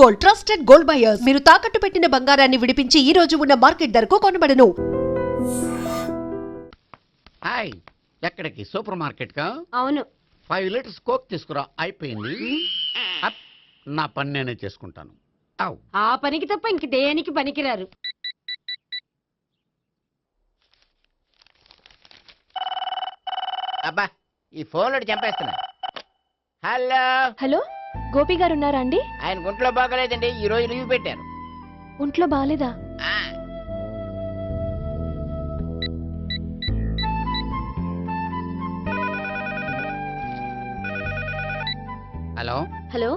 Gold, trusted gold buyers. మీరు తాకట్టు పెట్టిన బంగారాన్ని విడిపించి ఈ రోజు ఉన్న మార్కెట్ ధరకు కొనబడను. హాయ్, ఎక్కడికి? సూపర్ మార్కెట్ కా? అవును. 5 లీటర్స్ కోక్ తీసుకురా. అయిపోయింది. అప్, నా పని నేనే చేసుకుంటాను. అవ్. ఆ పనికి తప్ప ఇంక దేనికి పనికిరారు. అబ్బా, ఈ ఫోన్లో చంపేస్తున్నా. హలో హలో, గోపి గారు ఉన్నారా అండి? ఆయన గుంట్లో బాగలేదండి, ఈ రోజు లీవ్ పెట్టారు. ఒంట్లో బాగాలేదా? ఆ, హలో, హలో,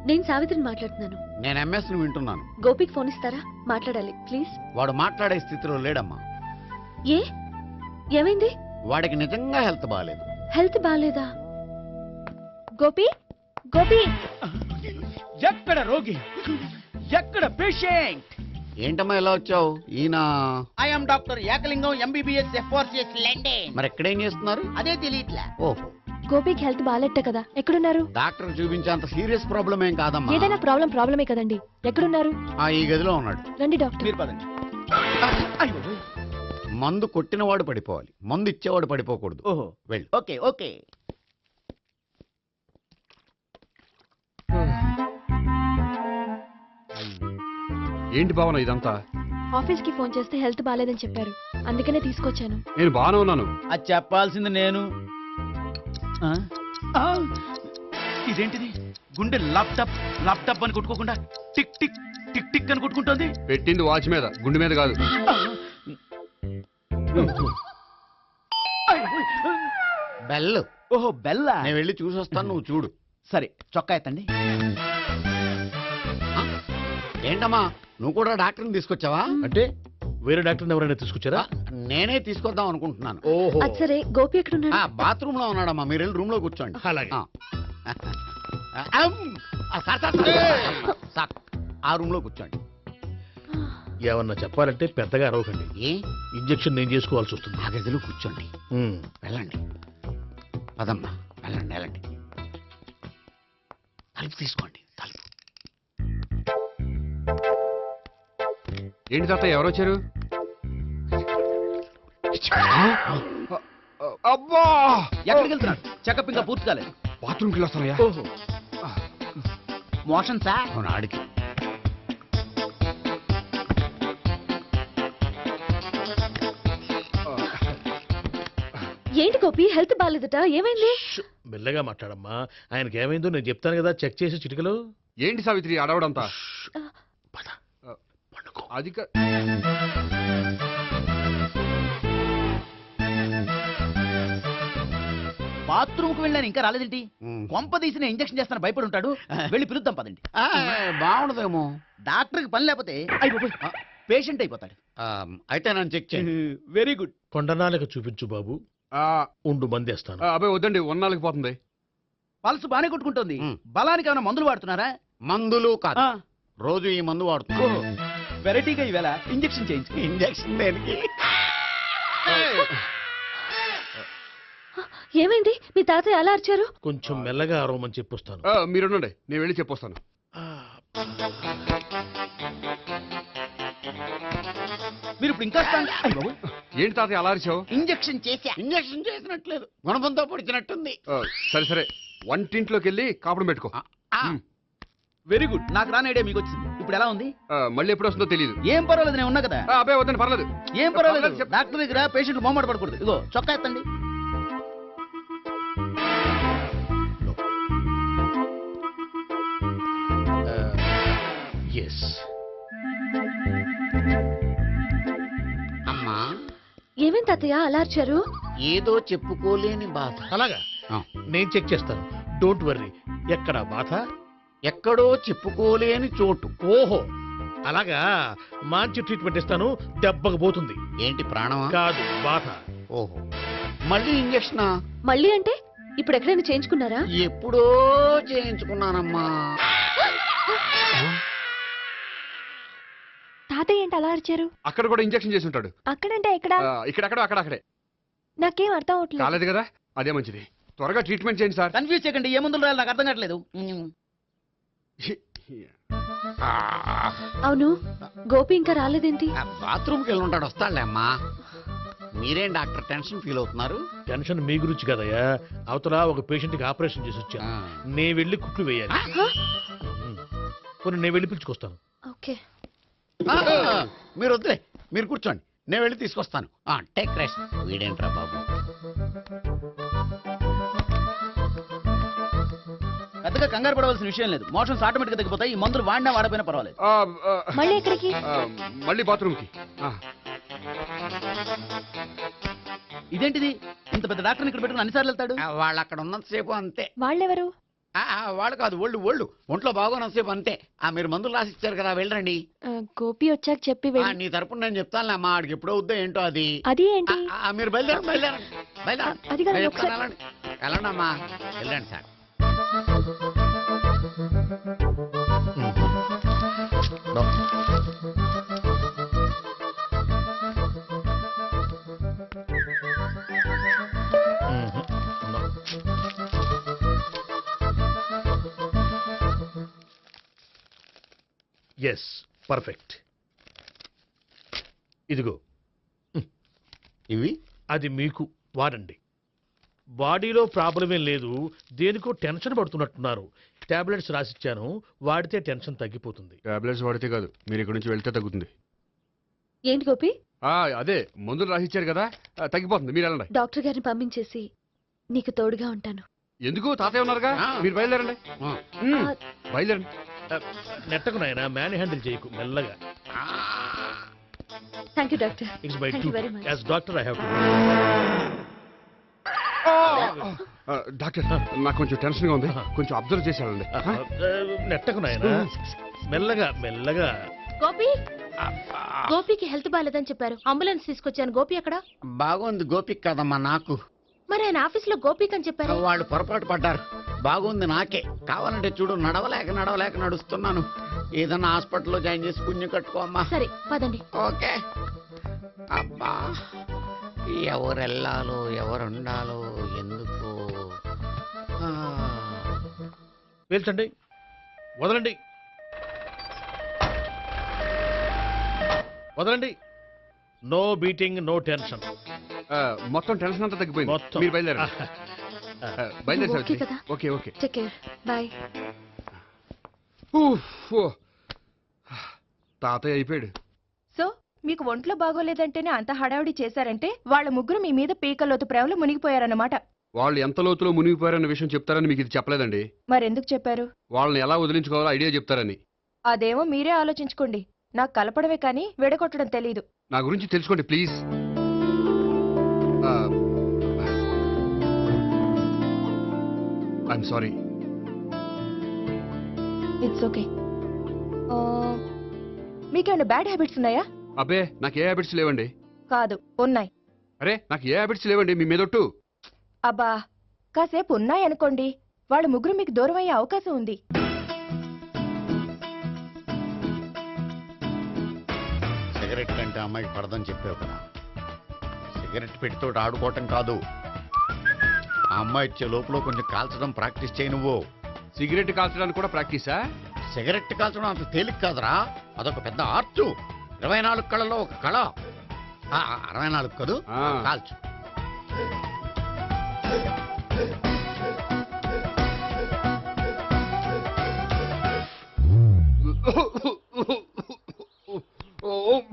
నేను సావిత్రిని మాట్లాడుతున్నాను. నేను ఎంఎస్ ను వింటున్నాను. గోపికి ఫోన్ ఇస్తారా? మాట్లాడాలి ప్లీజ్. వాడు మాట్లాడే స్థితిలో లేడమ్మా. ఏ, ఏమైంది? వాడికి నిజంగా హెల్త్ బాగాలేదు. హెల్త్ బాగాలేదా? గోపి, గోపి. ఎక్కడ రోగి, ఎక్కడ పేషెంట్? ఏంటమ్మా ఇలా వచ్చావు? ఈయన I'm doctor Ekalingam MBBS FRCS London. మరి ఎక్కడేం చేస్తున్నారు? అదే తెలియట్లా. ఓహో, గోపికి హెల్త్ బాగాలేట కదా, ఎక్కడున్నారు? డాక్టర్ చూపించేంత సీరియస్ ప్రాబ్లం ఏం కాదమ్మా. ఏదైనా ప్రాబ్లమే కదండి. ఎక్కడున్నారు? ఈ గదిలో ఉన్నాడు. రండి డాక్టర్. మీరు పదండి. అయ్యో, మందు కొట్టినవాడు పడిపోవాలి, మందు ఇచ్చేవాడు పడిపోకూడదు. ఓహో, వెళ్ళు. Okay okay. ఏంటి భావన ఇదంతా? ఆఫీస్ కి ఫోన్ చేస్తే హెల్త్ బాగాలేదని చెప్పారు, అందుకనే తీసుకొచ్చాను. నేను బాగానే ఉన్నాను. అది చెప్పాల్సింది నేను. ఆ? ఆ, ఇదేంటిది? గుండె ల్యాప్టాప్ ల్యాప్టాప్ అని కొట్టుకోకుండా టిక్ టిక్ టిక్ టిక్ అని కొట్టుకుంటుంది. పెట్టింది వాచ్ మీద, గుండె మీద కాదు. బెల్. ఓహో, బెల్లా. నేను వెళ్ళి చూసొస్తాను, నువ్వు చూడు. సరే, చొక్కా ఎత్తండి. ఏంటమ్మా, నువ్వు కూడా డాక్టర్ని తీసుకొచ్చావా? అంటే వేరే డాక్టర్ ఎవరైనా తీసుకొచ్చారా? నేనే తీసుకొద్దాం అనుకుంటున్నాను. ఓహో, అది సరే, గోపి ఎక్కడున్నాడు? బాత్రూమ్ లో ఉన్నాడమ్మా, మీరు వెళ్ళి రూమ్ లో కూర్చోండి. అలాగే. సార్, ఆ రూమ్ లో కూర్చోండి. ఏమన్నా చెప్పాలంటే పెద్దగా అరవకండి. ఏ? ఇంజెక్షన్ నేను చేసుకోవాల్సి వస్తుంది. ఆ గదిలో కూర్చోండి. ఉమ్. వెళ్ళండి. పదమ్మా, వెళ్ళండి వెళ్ళండి. తలుపు తీసుకోండి, తలుపు. ఏంటి తాత, ఎవరు వచ్చారు? అబ్బా, ఎక్కడికి వెళ్తున్నాడు? చెకప్ ఇంకా పూర్తి కాలేదు. బాత్రూమ్కి వెళ్ళొస్తానయ్యా. ఓహో, మోషన్ సార్. అవును, ఆడికి. ఏంటి గోపి, హెల్త్ బాగాలేదట, ఏమైంది? మెల్లగా మాట్లాడమ్మా. ఆయనకి ఏమైందో నేను చెప్తాను కదా, చెక్ చేసి చిటికలు. ఏంటి సావిత్రి అడవడంతా? పద, పండుకో. అది బాత్రూమ్ కు వెళ్ళాను, ఇంకా రాలేదేంటి? ఉమ్. కొంప తీసిన ఇంజక్షన్ చేస్తాను భయపడి ఉంటాడు. వెళ్ళి పిలుద్దాం పదండి. బాగుండదేమో. డాక్టర్ కి పని లేకపోతే పేషెంట్ అయిపోతాడు. అయితే నన్ను చెక్ చేయండి. Very good. కొండనాలకు చూపించు బాబు, ఉండు మందేస్తాను. అబ్బాయి వద్దండి, ఉన్నాళ్ళకి పోతుంది. పల్స్ బానే కొట్టుకుంటుంది. ఉమ్. బలానికి ఏమైనా మందులు వాడుతున్నారా? మందులు కాదు, రోజు ఈ మందు వాడుతున్నాను. వెరైటీగా ఈవేళ ఇంజక్షన్ చేయించు. ఇంజక్షన్ దేనికి? ఏమైంది? మీ తాతయ్య ఎలా అరిచారు? కొంచెం మెల్లగా అరవమని చెప్పొస్తాను. మీరుండండి, నేను వెళ్ళి చెప్పొస్తాను. మీరు ఇప్పుడు ఇంకా ఏంటి తాత అలా అరిచావు? ఇంజక్షన్ చేశా. ఇంజక్షన్ చేసినట్లేదు, గుణపంతో పొడిచినట్టుంది. సరే సరే, వంటింట్లోకి వెళ్ళి కాపుడు పెట్టుకో. Very good. నాకు రాని ఐడియా మీకు వచ్చింది. ఇప్పుడు ఎలా ఉంది? మళ్ళీ ఎప్పుడు వస్తుందో తెలియదు. ఏం పర్వాలేదు, నేను ఉన్నా కదా. అబ్బాయి వద్దండి, పర్లేదు. ఏం పర్వాలేదు. చెప్పు. డాక్టర్ దగ్గర పేషెంట్ మొహమాట పడకూడదు. ఇగో చొక్కా ఎత్తండి. ఎస్. అమ్మా, ఏమేం తాతయ్య అలా అరిచారు? ఏదో చెప్పుకోలేని బాధ. అలాగా, ఆ. నేను చెక్ చేస్తాను, డోంట్ వర్రీ. ఎక్కడ బాధ? ఎక్కడో చెప్పుకోలేని చోటు. ఓహో, అలాగా. మంచి ట్రీట్మెంట్ ఇస్తాను, దెబ్బకు పోతుంది. ఏంటి, ప్రాణమా? కాదు, బాధ. ఓహో, మళ్ళీ ఇంజక్షనా? మళ్ళీ అంటే ఇప్పుడు ఎక్కడైనా చేయించుకున్నారా? ఎప్పుడో చేయించుకున్నానమ్మా. తాతయ్య ఏంటి అలా అరిచారు? అక్కడ కూడా ఇంజక్షన్ చేసి ఉంటాడు. అక్కడంటే ఎక్కడ? ఇక్కడెక్కడో అక్కడే. నాకేం అర్థం అవట్లేదు. కాలేదు కదా, అదే మంచిది. త్వరగా ట్రీట్మెంట్ చేయండి సార్. కన్ఫ్యూజ్ చేయకండి, ఏ మందులు రాయాలి నాకు అర్థం కావట్లేదు. అవును, గోపి ఇంకా రాలేదేంటి? బాత్రూమ్కి వెళ్ళి ఉంటాడు, వస్తాడులే అమ్మా. మీరేం డాక్టర్ టెన్షన్ ఫీల్ అవుతున్నారు? టెన్షన్ మీ గురించి కదయ్యా, అవతల ఒక పేషెంట్ కి ఆపరేషన్ చేసి వచ్చా. నేను వెళ్ళి కుట్లు వేయాలి. కొన్ని నేను వెళ్ళి పిలుచుకొస్తాను. ఓకే. మీరు వద్దులే, మీరు కూర్చోండి, నేను వెళ్ళి తీసుకొస్తాను. Take rest. వీడేంట్రా బాబు. పెద్దగా కంగారు పడవలసిన విషయం లేదు. మోషన్స్ ఆటోమేటిక్ గా తగ్గిపోతాయి. ఈ మందులు వాడినా వాడపోయినా పర్వాలేదు. మళ్ళీ ఎక్కడికి? మళ్ళీ బాత్రూమ్కి. ఇదేంటిది, ఇంత పెద్ద డాక్టర్ ఇక్కడ పెట్టుకుని అన్నిసార్లు వెళ్తాడు? వాళ్ళు అక్కడ ఉన్నంతసేపు అంతే. వాళ్ళెవరు? వాళ్ళు కాదు, ఒళ్ళు ఒంట్లో బాగోనంతసేపు అంతే. మీరు మందులు రాసిచ్చారు కదా, వెళ్ళండి. గోపి వచ్చాక చెప్పి వెళ్ళి. నీ తరపున నేను చెప్తానులే అమ్మా, ఆడికి ఎప్పుడో వద్దో ఏంటో అది. అది ఏంటి? మీరు బయలుదేరండి. అది కాదు, నేను ఒకసారి- చెప్తాను, వెళ్ళండి అమ్మా, వెళ్ళండి సార్. Yes, perfect. ఇదిగో, ఇవి అది మీకు వాడండి. బాడీలో ప్రాబ్లం ఏం లేదు, దేనికో టెన్షన్ పడుతున్నట్టున్నారు. టాబ్లెట్స్ రాసిచ్చాను, వాడితే టెన్షన్ తగ్గిపోతుంది. టాబ్లెట్స్ వాడితే కాదు, మీరు ఇక్కడ నుంచి వెళ్తే తగ్గుతుంది. ఏంటి గోపి? అదే మందులు రాసిచ్చారు కదా, తగ్గిపోతుంది. మీరు వెళ్ళండి. డాక్టర్ గారిని పంపించేసి నీకు తోడుగా ఉంటాను. ఎందుకు, తాతయ్య ఉన్నారుగా. మీరు బయలుదేరండి. బయలుదేరండి. నెట్టకు నాయనా, మ్యాన్ హ్యాండిల్ చేయకు, మెల్లగా. Thank you doctor. It's my Thank you very much. As doctor I have to. Doctor, నాకు కొంచెం టెన్షన్ గా ఉంది, కొంచెం అబ్జర్వ్ చేశానండి. నెట్టకు నాయనా, మెల్లగా మెల్లగా. గోపి, గోపికి హెల్త్ బాగాలేదని చెప్పారు. అంబులెన్స్ తీసుకొచ్చాను. గోపి అక్కడ? బాగుంది గోపిక్ కదమ్మా, నాకు. మరి ఆయన ఆఫీస్ లో గోపిక్ అని చెప్పారు. వాళ్ళు పొరపాటు పడ్డారు. బాగుంది నాకే. కావాలంటే చూడు, నడవలేక నడుస్తున్నాను. ఏదన్నా హాస్పిటల్లో జాయిన్ చేసి పుణ్యం కట్టుకోమ్మా. సరే పదండి. ఓకే. అబ్బా, ఎవరు వెళ్ళాలో ఎవరు ఉండాలో ఎందుకు. పేల్చండి, వదలండి, వదలండి. No beating, no tension. మొత్తం టెన్షన్ అంతా తగ్గిపోయింది. మొత్తం. మీరు బయలుదేరండి. బయలుదేరి ఓకే కదా? Okay okay. Take care. Bye. తాతయ్య అయిపోయాడు. సో మీకు ఒంట్లో బాగోలేదంటేనే అంత హడావిడి చేశారంటే వాళ్ళ ముగ్గురు మీ మీద పీకల్లోతు ప్రేమలో మునిగిపోయారన్నమాట. వాళ్ళు ఎంత లోతులో మునిగిపోయారన్న విషయం చెప్తారని మీకు ఇది చెప్పలేదండి. మరెందుకు చెప్పారు? వాళ్ళని ఎలా వదిలించుకోవాలో ఐడియా చెప్తారని. అదేమో మీరే ఆలోచించుకోండి. నాకు కలపడమే కానీ విడగొట్టడం తెలీదు. నా గురించి తెలుసుకోండి please. I'm sorry. It's okay. మీకేమైనా బ్యాడ్ హ్యాబిట్స్ ఉన్నాయా? అబ్బే, నాకు ఏ హ్యాబిట్స్ లేవండి. కాదు, ఉన్నాయి. అరే, నాకు ఏ హ్యాబిట్స్ లేవండి, మీ మీదొట్టు. అబ్బా, కాసేపు ఉన్నాయనుకోండి, వాళ్ళ ముగ్గురు మీకు దూరం అయ్యే అవకాశం ఉంది. సిగరెట్ కంటే అమ్మాయికి పడదని చెప్పావు కదా. సిగరెట్ పెడితో ఆడుకోవటం కాదు, ఆ అమ్మాయి ఇచ్చే లోపల కొంచెం కాల్చడం ప్రాక్టీస్ చేయి నువ్వు. సిగరెట్ కాల్చడానికి కూడా ప్రాక్టీసా? సిగరెట్ కాల్చడం అంత తేలిక కాదురా, అదొక పెద్ద ఆర్ట్. 24 కళలో ఒక కళ. 64 కాదు, కాల్చు.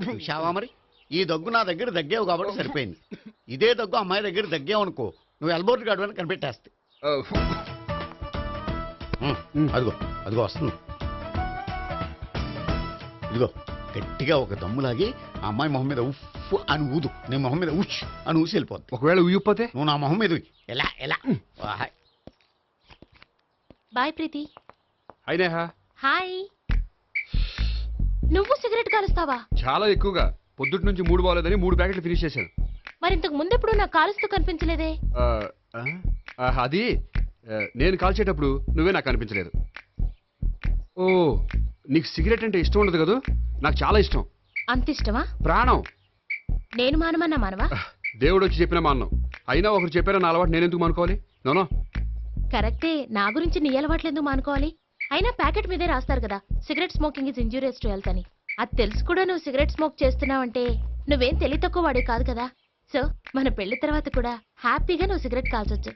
చూశావా మరి, ఈ దగ్గు నా దగ్గర దగ్గేవు కాబట్టి సరిపోయింది. ఇదే దగ్గు అమ్మాయి దగ్గర దగ్గేవు అనుకో, నువ్వు ఎల్బోర్డ్ గార్డు అని కనిపెట్టేస్తే. అదిగో అదిగో వస్తుంది. ఇదిగో గట్టిగా ఒక దమ్ములాగి ఆ అమ్మాయి మొహం మీద ఉఫ్ అని ఊదు, నీ మొహం మీద ఉష్ అని ఊసి వెళ్ళిపోద్ది. ఒకవేళ ఊయకపోతే నువ్వు నా మొహం మీద ఎలా ఎలా. బాయ్ ప్రీతి. అయినా హాయ్. నువ్వు సిగరెట్ కాలుస్తావా? చాలా ఎక్కువగా. పొద్దుటి నుంచి 3 బాలేదని 3 ప్యాకెట్లు ఫినిష్ చేశాను. మరి ఇంతకు ముందెప్పుడు నాకు కాలుస్తూ కనిపించలేదే? అది నేను కాల్చేటప్పుడు నువ్వే నాకు అనిపించలేదు. ఓ, నీకు సిగరెట్ అంటే ఇష్టం ఉండదు కదా? నాకు చాలా ఇష్టం. అంత ఇష్టమా? ప్రాణం. నేను మానమన్నా మానవా? దేవుడు వచ్చి చెప్పిన మానం. అయినా ఒకరు చెప్పారా నా అలవాటు నేను ఎందుకు మానుకోవాలి? నోనో. కరెక్టే, నా గురించి నీ అలవాట్లు ఎందుకు మానుకోవాలి? అయినా ప్యాకెట్ మీదే రాస్తారు కదా, cigarette smoking is injurious to health అని. అది తెలుసు కూడా నువ్వు సిగరెట్ స్మోక్ చేస్తున్నావంటే నువ్వేం తెలివి తక్కువ వాడే కాదు కదా. సో మన పెళ్లి తర్వాత కూడా హ్యాపీగా నువ్వు సిగరెట్ కాల్చొచ్చు.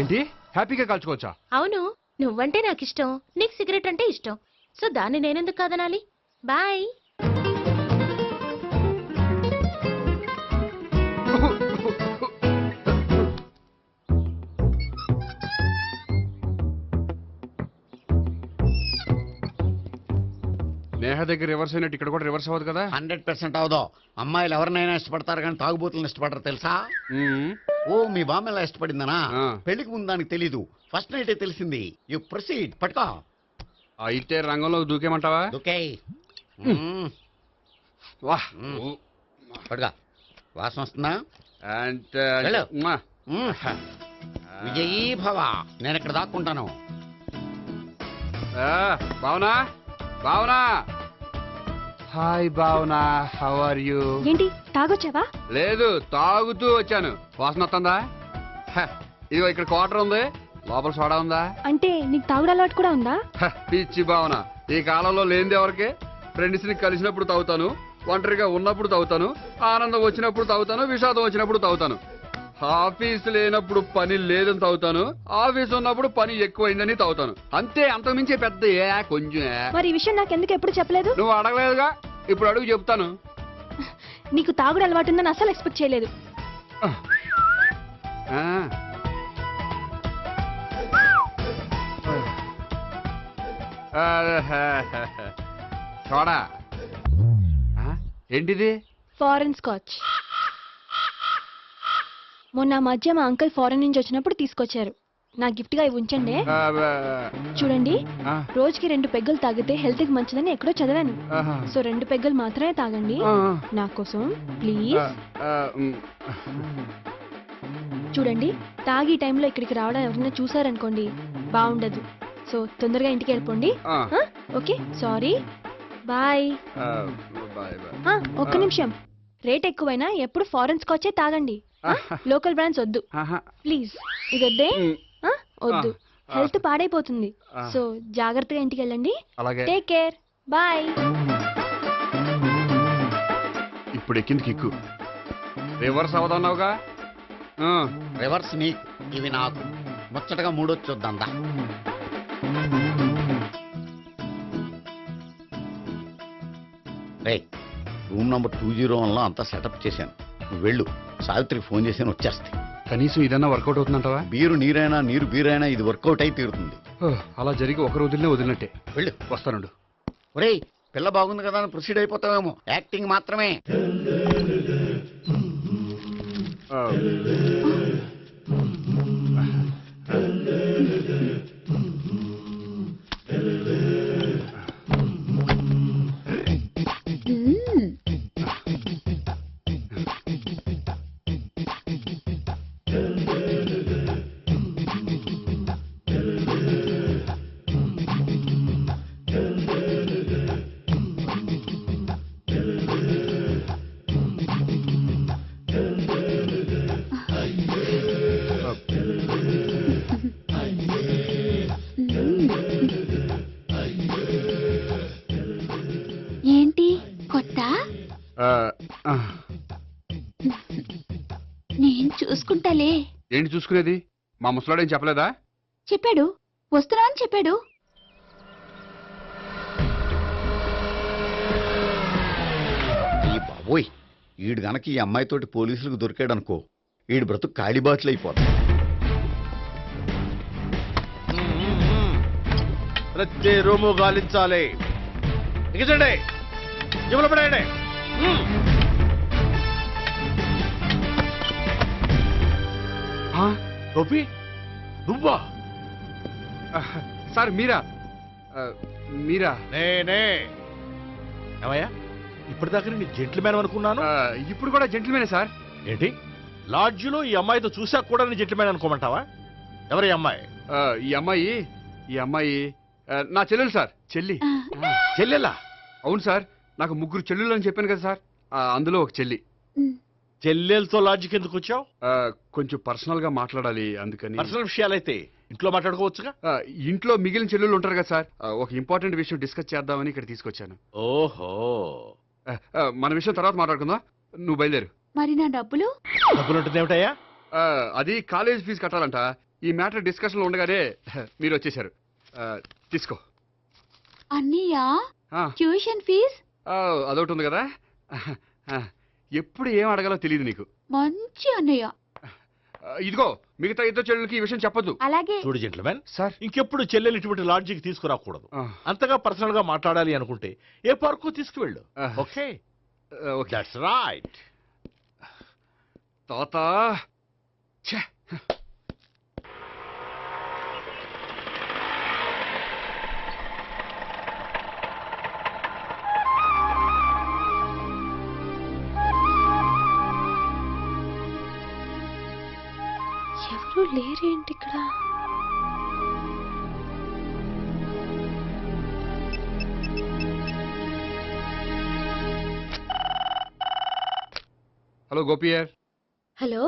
ఏంటి హ్యాపీగా కాల్చుకోవచ్చా? అవును, నువ్వంటే నాకు ఇష్టం, నీకు సిగరెట్ అంటే ఇష్టం. సో దాన్ని నేనెందుకు కాదనాలి? బాయ్. నేహ దగ్గర రివర్స్ అయినట్టు ఇక్కడ కూడా రివర్స్ అవ్వదు కదా? 100% అవదో. అమ్మాయిలు ఎవరినైనా ఇష్టపడతారు కానీ తాగుబోతులను ఇష్టపడరు తెలుసా? మ్మ్. ఓ మీ బామ్మ ఎలా ఇష్టపడిందనా? ఆ. పెళ్లికి ముందు దానికి తెలీదు, ఫస్ట్ నైటే తెలిసింది. యు ప్రొసీడ్, పట్టుకో. అయితే రంగంలో దూకేమంటావా? ఓకే. వాహ్. పట్టుకో. వాసన వస్తుందా? అంటే వెళ్ళు. మ్మా. విజయీ భవ. నేను ఇక్కడ దాక్కుంటాను. Bhavana, Bhavana. Hi Bhavana, how are you? ఏంటి తాగొచ్చావా? లేదు, తాగుతూ వచ్చాను. వాసన వస్తుందా? ఇదిగో ఇక్కడ క్వార్టర్ ఉంది, లోపల సోడా ఉందా? అంటే నీకు తాగుడు అలవాటు కూడా ఉందా? పిచ్చి భావన, ఈ కాలంలో లేనిది ఎవరికి? ఫ్రెండ్స్ ని కలిసినప్పుడు తాగుతాను, ఒంటరిగా ఉన్నప్పుడు తాగుతాను, ఆనందం వచ్చినప్పుడు తాగుతాను, విషాదం వచ్చినప్పుడు తాగుతాను. ఆఫీస్ లేనప్పుడు పని లేదని తాగుతాను, ఆఫీస్ ఉన్నప్పుడు పని ఎక్కువైందని తాగుతాను. అంతే, అంతకుమించే పెద్ద కొంచెం. మరి ఈ విషయం నాకెందుకు ఎప్పుడు చెప్పలేదు? నువ్వు అడగలేదుగా, ఇప్పుడు అడుగు చెప్తాను. నీకు తాగుడు అలవాటు ఉందని అసలు ఎక్స్పెక్ట్ చేయలేదు. చూడా. ఏంటిది? Foreign scotch. మొన్న మధ్య మా అంకుల్ ఫారెన్ నుంచి వచ్చినప్పుడు తీసుకొచ్చారు. నా గిఫ్ట్ గా ఇవి ఉంచండి. చూడండి, రోజుకి 2 పెగ్గులు తాగితే హెల్త్ కి మంచిదని ఎక్కడో చదివాను. సో 2 పెగ్గులు మాత్రమే తాగండి నా కోసం ప్లీజ్. చూడండి, తాగి టైంలో ఇక్కడికి రావడం ఎవరైనా చూసారనుకోండి బాగుండదు. సో తొందరగా ఇంటికి వెళ్ళిపోండి. Okay, sorry, bye. ఒక్క నిమిషం, రేట్ ఎక్కువైనా ఎప్పుడు ఫారెన్ స్కాచే తాగండి, లోకల్ బ్రాండ్స్ వద్దు ప్లీజ్. ఇది వద్దే, వద్దు, హెల్త్ పాడైపోతుంది. సో జాగ్రత్తగా ఇంటికి వెళ్ళండి. Take care, bye. ఇప్పుడు ఎక్కింది కిక్కు. రివర్స్ అవదన్నావుగా? రివర్స్ నీకు, ఇవి నాకు. ముచ్చటగా మూడొచ్చు చూద్దాందా. రే, రూమ్ నంబర్ 201లో అంతా సెటప్ చేశాను. నువ్వు వెళ్ళు, సావిత్రికి ఫోన్ చేశాను, వచ్చేస్తాయి. కనీసం ఇదన్నా వర్కౌట్ అవుతుందంటావా? బీరు నీరైనా నీరు బీరైనా ఇది వర్కౌట్ అయి తీరుతుంది. అలా జరిగి ఒక రోజులనే వదిలినట్టే. వెళ్ళు. వస్తానుండు. ఒరేయ్, పిల్ల బాగుంది కదా అని ప్రొసీడ్ అయిపోతావేమో. యాక్టింగ్ మాత్రమే. ఏంటి కొత్త? నేను చూసుకుంటాలే. ఏంటి చూసుకునేది? మా ముసలాడేం చెప్పలేదా? చెప్పాడు, వస్తున్నా అని చెప్పాడు. ఈ బాబోయ్, ఈడు గనక ఈ అమ్మాయితోటి పోలీసులకు దొరికాడనుకో, ఈడు బ్రతుకు కాళీబాట్లు అయిపోతాడు. ప్రతి రూము గాలించాలి. ఎగిచండి, జబ్బులు పడేయండి. గోపి, నువ్వా? సార్ మీరా? మీరా? నేనే. ఏమయ్యా, ఇప్పటిదాకా నీ జెంట్లమ్యాన్ అనుకున్నాను. ఇప్పుడు కూడా జెంటిల్మేనే సార్. ఏంటి, లాడ్జిలో ఈ అమ్మాయితో చూసాక కూడా నీ జెంట్లమ్యాన్ అనుకోమంటావా? ఎవరు ఈ అమ్మాయి? ఈ అమ్మాయి నా చెల్లెలు సార్. చెల్లి. చెల్లెలా? అవును సార్, నాకు 3 చెల్లెలు అని చెప్పాను కదా సార్, అందులో ఒక చెల్లి. చెల్లెలతో లాడ్జికి ఎందుకు వచ్చావు? కొంచెం పర్సనల్ గా మాట్లాడాలి అందుకని. పర్సనల్ విషయాలైతే ఇంట్లో మాట్లాడుకోవచ్చుగా. ఇంట్లో మిగిలిన చెల్లెళ్ళు ఉంటారు కదా సార్, ఒక ఇంపార్టెంట్ విషయం డిస్కస్ చేద్దామని ఇక్కడ తీసుకొచ్చాను. ఓహో, మన విషయం తర్వాత మాట్లాడుకుందాం, నువ్వు బయలుదేరు. మరి నా డబ్బులు? డబ్బులు ఉంటుంది ఏమిటయ్యా? అది కాలేజ్ ఫీజు కట్టాలంట. ఈ మ్యాటర్ డిస్కషన్లో ఉండగానే మీరు వచ్చేసారు. తీసుకో. అన్నయ్యా, ఆ, ట్యూషన్ ఫీజ్ అదొకటి ఉంది కదా. ఎప్పుడు ఏం అడగాలో తెలియదు నీకు. మంచి అన్నయ్య. ఇదిగో మిగతా ఇద్దరు చెల్లెలకి ఈ విషయం చెప్పొద్దు. అలాగే. చూడు జెంట్లమెన్, సార్, ఇంకెప్పుడు చెల్లెలు ఇటువంటి లాడ్జికి తీసుకురాకూడదు. అంతగా పర్సనల్ గా మాట్లాడాలి అనుకుంటే ఏ పార్కు తీసుకువెళ్ళు. Okay, okay. That's right. తాత, ఛే. ఎవరు లేరేంటి ఇక్కడ? హలో గోపియర్. హలో,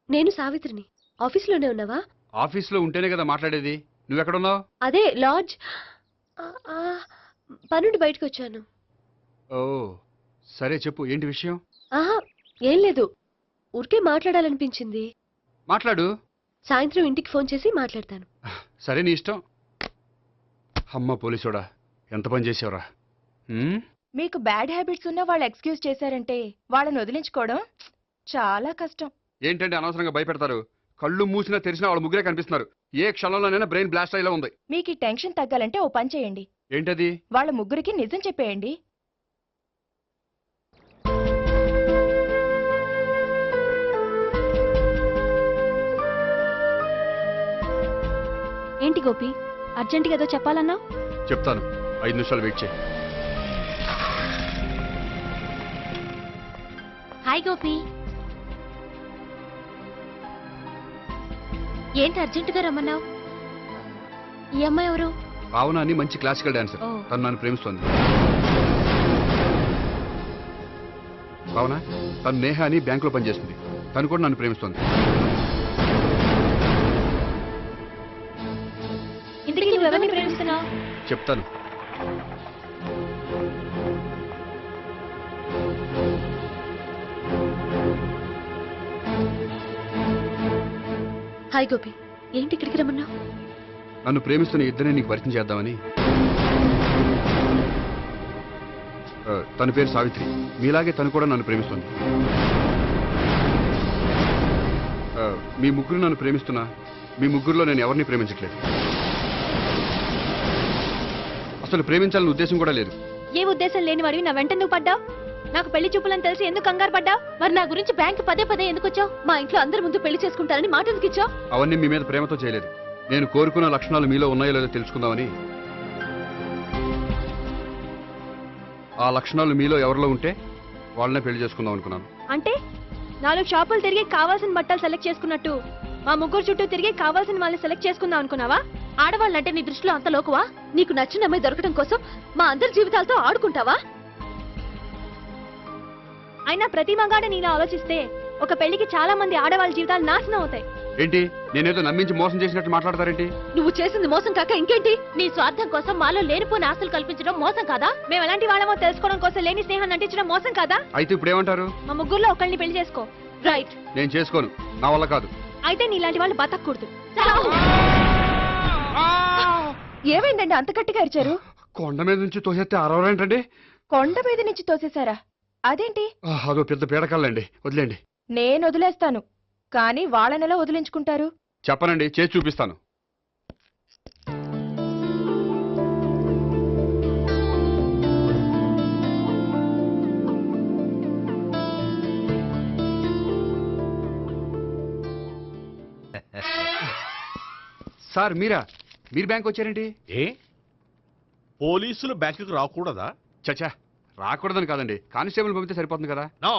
నేను సావిత్రిని. ఆఫీస్లోనే ఉన్నావా? ఆఫీస్లో ఉంటేనే కదా మాట్లాడేది. నువ్వెక్కడున్నావు? అదే లాడ్జ్. పనుండి బయటకు వచ్చాను. ఓ సరే, చెప్పు, ఏంటి విషయం? ఆహా, ఏం లేదు, ఊరికే మాట్లాడాలనిపించింది. మాట్లాడు. సాయంత్రం ఇంటికి ఫోన్ చేసి మాట్లాడతాను. సరే, నీ ఇష్టం. అమ్మ పోలీసోడా, ఎంత పని చేసావురా. మీకు బ్యాడ్ హ్యాబిట్స్ ఉన్న వాళ్ళు ఎక్స్క్యూజ్ చేశారంటే వాళ్ళని వదిలించుకోవడం చాలా కష్టం. ఏంటంటే అనవసరంగా భయపెడతారు. కళ్ళు మూసినా తెరిచినా వాళ్ళ ముగ్గురే కనిపిస్తున్నారు. ఏ క్షణంలోనైనా బ్రెయిన్ బ్లాస్ట్ అయ్యేలా ఉంది. మీకు ఈ టెన్షన్ తగ్గాలంటే ఓ పని చేయండి. ఏంటది? వాళ్ళ ముగ్గురికి నిజం చెప్పేయండి. ఏంటి గోపి, అర్జెంటుగా ఏదో చెప్పాలన్నా? చెప్తాను, 5 నిమిషాలు వెయిట్ చేయి. హాయ్ గోపి. ఏంటి అర్జెంటుగా రమ్మన్నావు? ఈ అమ్మాయి ఎవరు? భావన అని మంచి క్లాసికల్ డాన్సర్. ఓ. తను నన్ను ప్రేమిస్తోంది. భావన, తను నేహ అని బ్యాంకులో పనిచేస్తుంది. తను కూడా నన్ను ప్రేమిస్తోంది. ఇంతకీ నువ్వెవరిని ప్రేమిస్తున్నావు? చెప్తాను. హాయ్ గోపి, ఏంటి ఇక్కడికి రమ్మన్నావు? నన్ను ప్రేమిస్తున్న ఇద్దరిని నీకు పరిచయం చేద్దామని. తన పేరు సావిత్రి. మీలాగే తను కూడా నన్ను ప్రేమిస్తుంది. మీ ముగ్గురు నన్ను ప్రేమిస్తున్నా, మీ ముగ్గురులో నేను ఎవరిని ప్రేమించట్లేదు. అసలు ప్రేమించాలని ఉద్దేశం కూడా లేదు. ఏ ఉద్దేశం లేని వాడివి నా వెంట నువ్వు పడ్డావు? నాకు పెళ్లి చూపులని తెలిసి ఎందుకు కంగారు పడ్డావు? మరి నా గురించి బ్యాంక్ పదే పదే ఎందుకు వచ్చావు? మా ఇంట్లో అందరి ముందు పెళ్లి చేసుకుంటారని మాట ఎందుకు ఇచ్చావు? అవన్నీ మీ మీద ప్రేమతో చేయలేదు. నేను కోరుకున్న లక్షణాలు మీలో ఉన్నాయో లేదో తెలుసుకుందామని. ఆ లక్షణాలు మీలో ఎవరిలో ఉంటే వాళ్ళనే పెళ్లి చేసుకుందాం అనుకున్నాను. అంటే 4 షాపులు తిరిగి కావాల్సిన బట్టలు సెలెక్ట్ చేసుకున్నట్టు మా ముగ్గురు చుట్టూ తిరిగి కావాల్సిన వాళ్ళని సెలెక్ట్ చేసుకుందాం అనుకున్నావా? ఆడవాళ్ళంటే నీ దృష్టిలో అంత లోకువా? నీకు నచ్చిన అమ్మాయి దొరకడం కోసం మా అందరి జీవితాలతో ఆడుకుంటావా? అయినా ప్రతి మగాడ నీలా ఆలోచిస్తే ఒక పెళ్లికి చాలా మంది ఆడవాళ్ళ జీవితాలు నాశనం అవుతాయి. ఏంటి, నేనేదో నమ్మించి మోసం చేసినట్టు మాట్లాడతారేంటి? నువ్వు చేసింది మోసం కాక ఇంకేంటి? నీ స్వార్థం కోసం మాలో లేనిపోని ఆస్తులు కల్పించడం మోసం కాదా? మేము ఎలాంటి వాళ్ళమో తెలుసుకోవడం కోసం లేని స్నేహాన్ని నటించడం మోసం కాదా? అయితే ఇప్పుడు ఏమంటారు? మా ముగ్గురులో ఒకళ్ళని పెళ్లి చేసుకో. రైట్. నేను చేసుకోను, నా వల్ల కాదు. అయితే నీలాంటి వాళ్ళు బతకూడదు. ఏమైందండి అంత గట్టిగా అరిచారు? కొండ మీద నుంచి తోసేస్తే అరవరేంటండి? కొండ మీద నుంచి తోసేశారా? అదేంటి? అదో పెద్ద పీడకల్లండి, వదిలేండి. నేను వదిలేస్తాను, కానీ వాళ్ళనెలా వదిలించుకుంటారు? చెప్పనండి, చేసి చూపిస్తాను. సార్, మీరు బ్యాంక్ వచ్చారేంటి? ఏ పోలీసులు బ్యాంకుకు రాకూడదా? చచ్చా, రాకూడదని కాదండి, కానిస్టేబుల్ పంపితే సరిపోతుంది కదా. నో,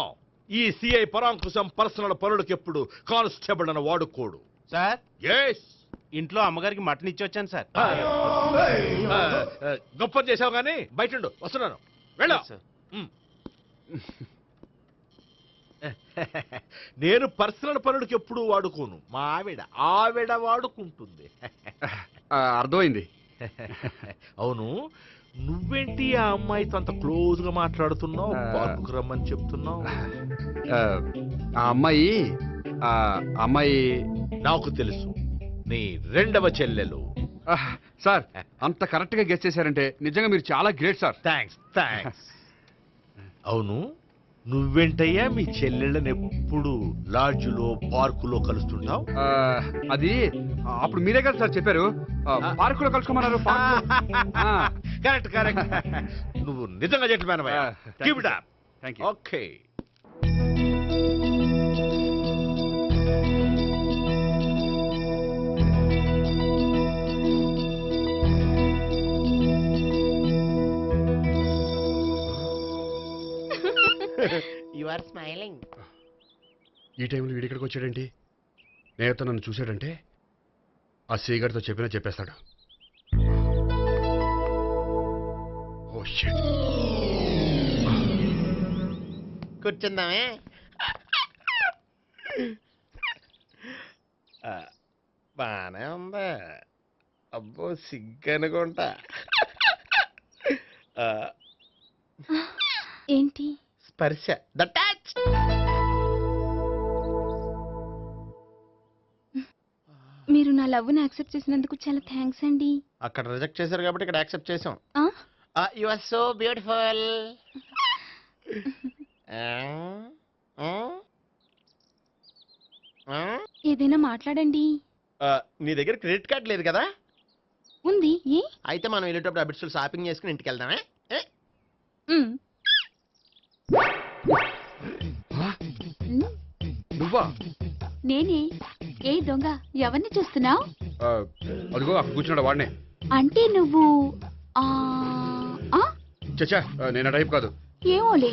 ఈ సిఐ పరాంకుశం పర్సనల్ పనులకు ఎప్పుడు కానిస్టేబుల్ అని వాడుకోడు. సార్, ఎస్, ఇంట్లో అమ్మగారికి మటన్ ఇచ్చి వచ్చాను సార్. గొప్ప చేసావు కానీ బయట వస్తున్నాను. వెళ్ళా. నేను పర్సనల్ పనులకి ఎప్పుడు వాడుకోను, మా ఆవిడ వాడుకుంటుంది. అర్థమైంది. అవును, నువ్వేంటి ఆ అమ్మాయితో అంత క్లోజ్ గా మాట్లాడుతున్నావు, పార్కుకు రమ్మని చెప్తున్నావు? ఆ అమ్మాయి నాకు తెలుసు, నీ రెండవ చెల్లెలు. సార్, అంత కరెక్ట్ గా గెస్ చేశారంటే నిజంగా మీరు చాలా గ్రేట్ సార్. థ్యాంక్స్. అవును, నువ్వేంటయ్యా మీ చెల్లెళ్ళని ఎప్పుడు లాడ్జ్లో పార్కులో కలుస్తుంటావు? అది అప్పుడు మీరే కదా సార్ చెప్పారు, పార్కులో కలుసుకోమన్నారు. కరెక్ట్. నువ్వు నిజంగా gentleman. Keep it up. Thank you. Okay. You are smiling. ఈ టైంలో వీడి ఇక్కడికి వచ్చాడేంటి? నేత నన్ను చూశాడంటే ఆ సీగారితో చెప్పినా చెప్పేస్తాడు. Oh shit. కూర్చుందామే. బానే ఉందా? అబ్బో సిగ్గనుకుంటా. ఏంటి? స్పర్శ, ద టచ్. మీరు నా లవ్ని యాక్సెప్ట్ చేసినందుకు చాలా థ్యాంక్స్ అండి. అక్కడ రిజెక్ట్ చేశారు కాబట్టి ఇక్కడ యాక్సెప్ట్ చేసాం. ఆ? You are so beautiful. ఏదైనా మాట్లాడండి. నీ దగ్గర క్రెడిట్ కార్డ్ లేదు కదా? ఉంది. ఏ? అయితే మనం వెళ్ళేటప్పుడు అబిట్స్ షాపింగ్ చేసుకుని ఇంటికి వెళ్దామే. మ్. నువ్వా? నేనే. ఏ దొంగ, ఎవరిని చూస్తున్నావు? అదిగో అక్కడ కూర్చున్నాడు వాడినే. అంటే నువ్వు చచ్చా, నేను టైప్ కాదు. ఏమోలే,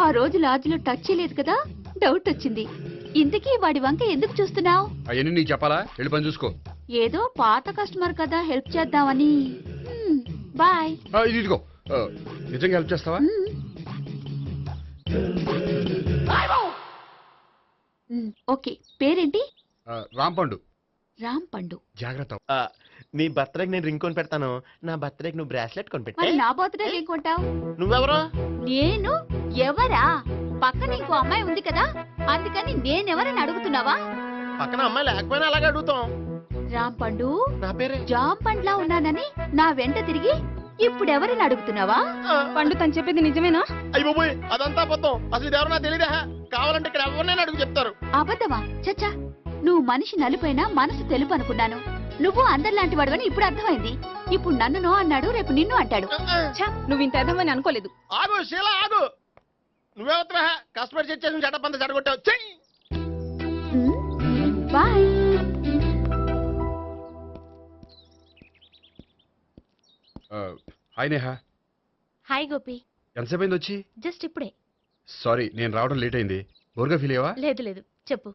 ఆ రోజు లాడ్జ్లో టచ్ చేయలేదు కదా, డౌట్ వచ్చింది. ఇంతకీ వాడి వంక ఎందుకు చూస్తున్నావు? అవన్నీ నీకు చెప్పాలా? వెళ్ళి పని చూసుకో. ఏదో పాత కస్టమర్ కదా, హెల్ప్ చేద్దామని. బాయ్. ఇదిగో, నిజంగా హెల్ప్ చేస్తావా? ఓకే. పేరేంటి? రాంపండు. రాంపండు. జాగ్రత్త. నీ బర్త్డేకి నేను రింగ్ కొని పెడతాను, నా బర్త్డేకి నువ్వు బ్రాస్లెట్ కొని మరి పెట్టే. నా బర్త్డే ఏం కొంటావు? నువ్వెవరో? నేను ఎవరా? పక్కన ఇంకో అమ్మాయి ఉంది కదా, అందుకని నేనెవరని అడుగుతున్నావా? పక్కన అమ్మాయి లేకపోయినా అలాగే అడుగుతాం. రాంపండు, నా పేరే జామ్ పండ్లా ఉన్నానని నా వెంట తిరిగి ఇప్పుడు ఎవరిని అడుగుతున్నావా? పండు తను చెప్పేది నిజమేనా? అయ్యి బాబోయ్, అదంతా అబద్ధం. అసలు ఇది ఎవరో నాకు తెలియదా? కావాలంటే ఇక్కడ ఎవరినైనా అడుగు చెప్తారు. అబద్ధమా? చచ్చా, నువ్వు మనిషి నలుపైనా మనసు తెలుపు అనుకున్నాను. నువ్వు అందరిలాంటి వాడవని ఇప్పుడు అర్థమైంది. ఇప్పుడు నన్ను నో అన్నాడు, రేపు నిన్ను అంటాడు. నువ్వు ఇంత అర్థమని అనుకోలేదు. ఆగు శీలా, ఆగు. నువ్వెవరా? కస్టమర్ చెక్ చేసి చెడ్డ చెడగొట్టావు. చెయ్యి. Bye. Hi Neha. Hi Gopi. ఎంతసేపు అయింది వచ్చి? జస్ట్ ఇప్పుడే. సారీ, నేను రావడం లేట్ అయింది. బోర్గా ఫీల్ అయ్యావా? లేదు చెప్పు.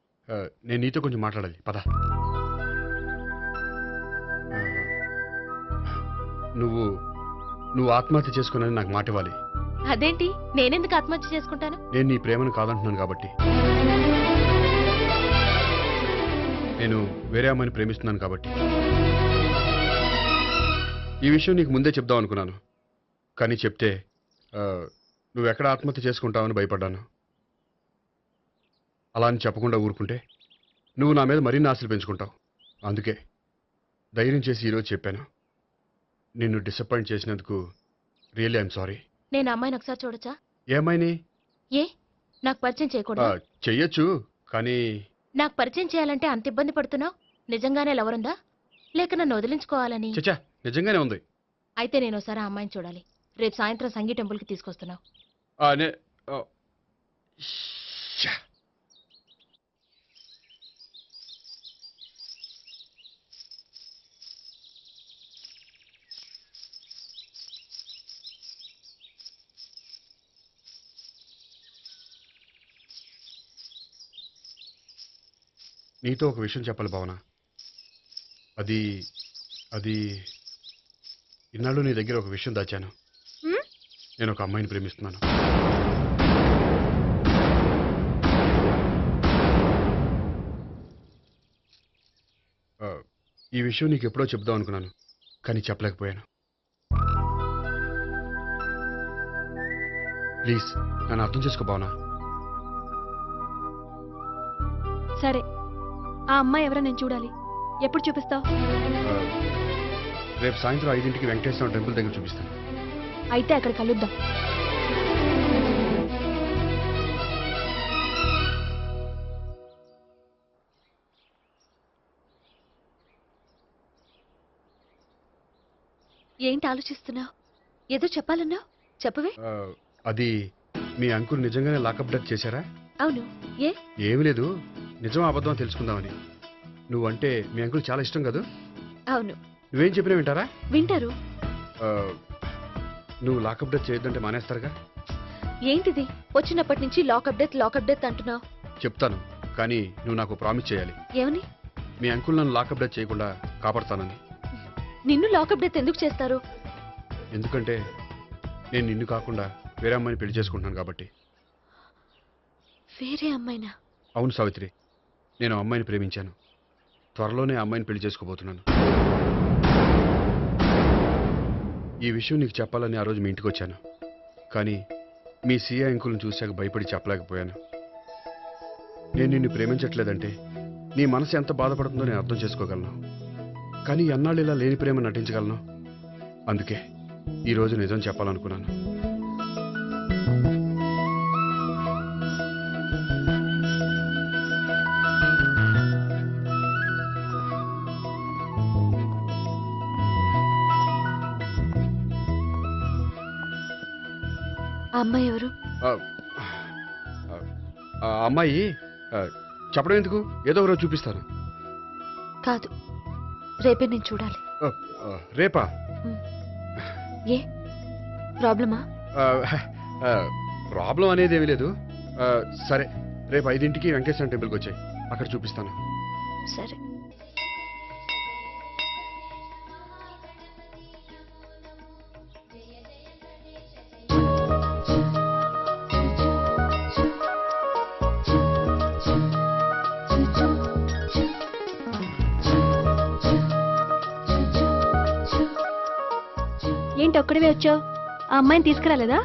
నేను నీతో కొంచెం మాట్లాడాలి, పద. నువ్వు ఆత్మహత్య చేసుకున్నానని నాకు మాట ఇవ్వాలి. అదేంటి, నేనెందుకు ఆత్మహత్య చేసుకుంటాను? నేను నీ ప్రేమను కాదంటున్నాను కాబట్టి. నేను వేరే అమ్మాయిని ప్రేమిస్తున్నాను కాబట్టి. ఈ విషయం నీకు ముందే చెప్దాం అనుకున్నాను, కానీ చెప్తే నువ్వు ఎక్కడ ఆత్మహత్య చేసుకుంటావని భయపడ్డాను. అలా అని చెప్పకుండా ఊరుకుంటే నువ్వు నా మీద మరిన్ని ఆశలు పెంచుకుంటావు. అందుకే ధైర్యం చేసి ఈరోజు చెప్పాను. నిన్ను డిసప్పాయింట్ చేసినందుకు రియల్లీ ఐఎమ్ సారీ. నేను అమ్మాయిని ఒకసారి చూడొచ్చా? ఏమైనా ఏ, నాకు పరిచయం చేయకూడదా? చెయ్యొచ్చు, కానీ నాకు పరిచయం చేయాలంటే అంత ఇబ్బంది పడుతున్నావు? నిజంగానే లవరుందా, లేక నన్ను వదిలించుకోవాలని? చచ్చా, నిజంగానే ఉంది. అయితే నేను ఒకసారి ఆ అమ్మాయిని చూడాలి. రేపు సాయంత్రం సంగీ టెంపుల్కి తీసుకొస్తున్నావు. నీతో ఒక విషయం చెప్పాలి భావన. అది ఇన్నాళ్ళు నీ దగ్గర ఒక విషయం దాచాను. నేను ఒక అమ్మాయిని ప్రేమిస్తున్నాను. ఈ విషయం నీకు ఎప్పుడో చెప్దాం అనుకున్నాను, కానీ చెప్పలేకపోయాను. ప్లీజ్ నన్ను అర్థం చేసుకో భావన. సరే, ఆ అమ్మాయి ఎవరో నేను చూడాలి. ఎప్పుడు చూపిస్తావు? రేపు సాయంత్రం 5ంటికి వెంకటేశ్వర టెంపుల్ దగ్గర చూపిస్తాను. అయితే అక్కడ కలుద్దాం. ఏంటి ఆలోచిస్తున్నావు? ఏదో చెప్పాలన్నావు, చెప్పవే. అది మీ అంకుల్ నిజంగానే లాకప్ డెత్ చేశారా? అవును. ఏ? ఏమి లేదు, నిజం అబద్ధం తెలుసుకుందామని. నువ్వంటే మీ అంకుల్ చాలా ఇష్టం కదా? అవును. నువ్వేం చెప్పినా వింటారా? వింటారు. నువ్వు లాకప్ డెత్ చేయొద్దంటే మానేస్తారుగా? ఏంటిది వచ్చినప్పటి నుంచి లాకప్ డెత్ అంటున్నావు? చెప్తాను, కానీ నువ్వు నాకు ప్రామిస్ చేయాలి. ఏమని? మీ అంకుల్ నన్ను లాకప్ డెత్ చేయకుండా కాపాడుతానని. నిన్ను లాకప్ డెత్ ఎందుకు చేస్తారు? ఎందుకంటే నేను నిన్ను కాకుండా వేరే అమ్మాయిని పెళ్లి చేసుకుంటున్నాను కాబట్టి. వేరే అమ్మాయినా? అవును సావిత్రి, నేను ఆ అమ్మాయిని ప్రేమించాను. త్వరలోనే ఆ అమ్మాయిని పెళ్లి చేసుకోబోతున్నాను. ఈ విషయం నీకు చెప్పాలని ఆ రోజు మీ ఇంటికి వచ్చాను, కానీ మీ సీఏ అంకుల్ని చూశాక భయపడి చెప్పలేకపోయాను. నేను నిన్ను ప్రేమించట్లేదంటే నీ మనసు ఎంత బాధపడుతుందో నేను అర్థం చేసుకోగలను, కానీ ఎన్నాళ్ళు ఇలా లేని ప్రేమ నటించగలను? అందుకే ఈరోజు నిజం చెప్పాలనుకున్నాను. ఆ అమ్మాయి ఎవరు? ఆ అమ్మాయి చెప్పడం ఎందుకు, ఏదో ఒకరోజు చూపిస్తాను. కాదు, రేపే నేను చూడాలి. రేపా? ఏ ప్రాబ్లమా? ప్రాబ్లం అనేది ఏమీ లేదు. సరే, రేపు 5ంటికి వెంకటేశ్వర టెంపుల్కి వచ్చాయి, అక్కడ చూపిస్తాను. సరే. ఏంటి ఒక్కడివే వచ్చావు? ఆ అమ్మాయిని తీసుకురాలేదా?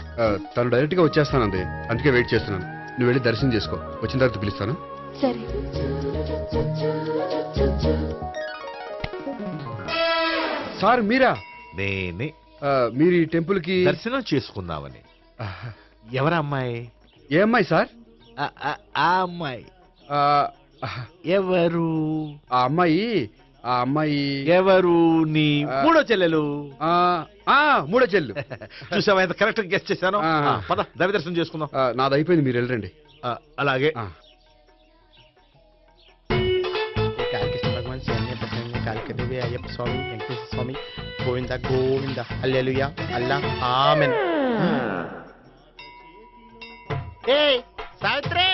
తను డైరెక్ట్ గా వచ్చేస్తానంది, అందుకే వెయిట్ చేస్తున్నాను. నువ్వు వెళ్ళి దర్శనం చేసుకో, వచ్చిన తర్వాత పిలుస్తాను. సరే. సార్ మీరా? నేనే. మీరు ఈ టెంపుల్ కి దర్శనం చేసుకుందామని. ఎవరా అమ్మాయి? ఏ అమ్మాయి సార్? ఆ అమ్మాయి ఎవరు? ఆ అమ్మాయి ఎవరు? నీ మూడో చెల్లెలు. మూడో చెల్లు. చూసావా ఎంత కరెక్ట్ గెస్ట్ చేశాను. పద దవి దర్శనం చేసుకుందాం. నాది అయిపోయింది, మీరు వెళ్ళండి. అలాగే. భగవాన్ Kalikadevi Ayyappa Swamy Venkateswara Swamy Govinda Govinda hallelujah Allah amen. Savitri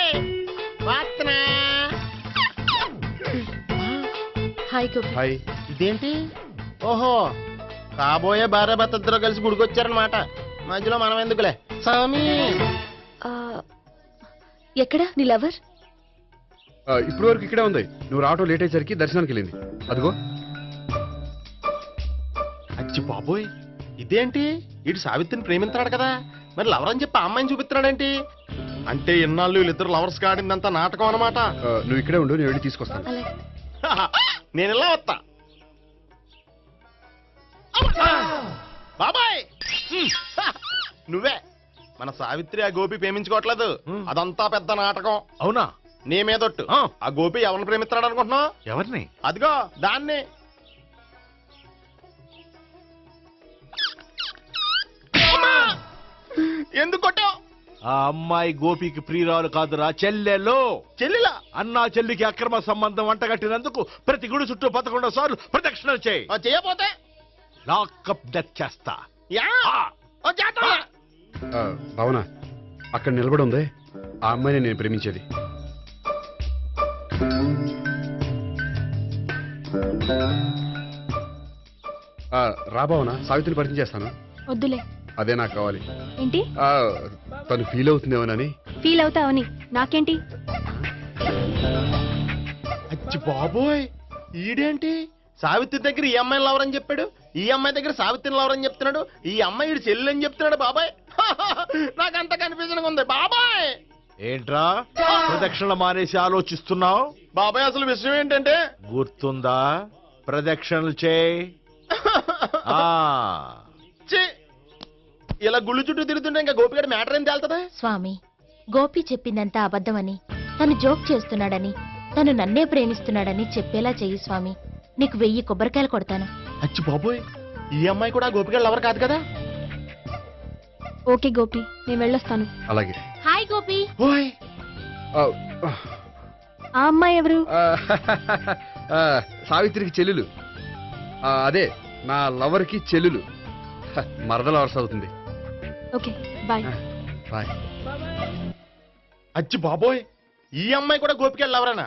hi Gopi. Hi. ఇదేంటి? ఓహో, కాబోయే భార్య భర్తద్దరూ కలిసి గుడికొచ్చారనమాట. మధ్యలో మనం ఎందుకులే స్వామి. ఎక్కడ నీ లవర్? ఇప్పుడు వరకు ఇక్కడే ఉంది. నువ్వు రావటం లేట్ అయ్యేసరికి దర్శనానికి వెళ్ళింది. అదిగో. అచ్చి బాబోయ్, ఇదేంటి? ఇటు సావిత్రిని ప్రేమిస్తున్నాడు కదా, మరి లవర్ అని చెప్పి ఆ అమ్మాయిని చూపిస్తున్నాడేంటి? అంటే ఇన్నాళ్ళు వీళ్ళిద్దరు లవర్స్ కాడిందంతా నాటకం అనమాట. నువ్వు ఇక్కడే ఉండు, నేను వెళ్ళి తీసుకొస్తాను. నేను ఇలా వస్తా. బాబాయ్, నువ్వే మన సావిత్రి ఆ గోపి ప్రేమించుకోవట్లేదు, అదంతా పెద్ద నాటకం. అవునా? నీ మీదొట్టు. ఆ గోపి ఎవరిని ప్రేమిస్తున్నాడు అనుకుంటున్నావు? ఎవరిని? అదిగో దాన్ని. ఎందుకు కొట్టావు? ఆ అమ్మాయి గోపికి ప్రియురాలు కాదురా, చెల్లెలో. చెల్లెలా? అన్నా చెల్లికి అక్రమ సంబంధం వంటగట్టినందుకు ప్రతి గుడి చుట్టూ 11 సార్లు ప్రదక్షిణలు చేయి. చేయపోతే లాకప్ డెత్ చేస్తా. భావన, అక్కడ నిలబడి ఉంది ఆ అమ్మాయిని నేను ప్రేమించేది. రా భావన, సావిత్రిని పరిచయం చేస్తాను. వద్దులే. అదే నాకు కావాలి. ఏంటి? తను ఫీల్ అవుతుందేమోనని. ఫీల్ అవుతావని నాకేంటి? అచ్చి బాబోయ్, ఈడేంటి సావిత్రి దగ్గర ఈ అమ్మాయిని లవరని చెప్పాడు, ఈ అమ్మాయి దగ్గర సావిత్రిని లవరని చెప్తున్నాడు, ఈ అమ్మాయి ఈడు చెల్లి అని చెప్తున్నాడు. బాబాయ్ నాకు అంత కన్ఫ్యూజన్ ఉంది బాబాయ్. ఏంట్రా ప్రదక్షిణ మానేసి ఆలోచిస్తున్నావు? బాబాయ్ అసలు విషయం ఏంటంటే గుర్తుందా? ప్రదక్షిణలు చేయి. ఛీ, ఇలా గుళ్ళు చుట్టూ తిరుగుతుంటే ఇంకా గోపిగడ మ్యాటర్ ఏం తేలుతుంది? స్వామి, గోపి చెప్పిందంతా అబద్ధమని, తను జోక్ చేస్తున్నాడని, తను నన్నే ప్రేమిస్తున్నాడని చెప్పేలా చెయ్యి స్వామి. నీకు 1000 కొబ్బరికాయలు కొడతాను. అచ్చి బాబోయ్, ఈ అమ్మాయి కూడా గోపిగడ లవర్ కాదు కదా? ఓకే గోపి, నేను వెళ్ళొస్తాను. అలాగే. హాయ్ గోపి. ఓయ్ ఆ అమ్మాయి ఎవరు? సావిత్రికి చెల్లెలు. అదే నా లవర్కి చెల్లెలు. మరద లవర్స్ అవుతుంది. Okay bye. బాయ్. అచ్చి బాబోయ్, ఈ అమ్మాయి కూడా గోపిగడ లవరేనా?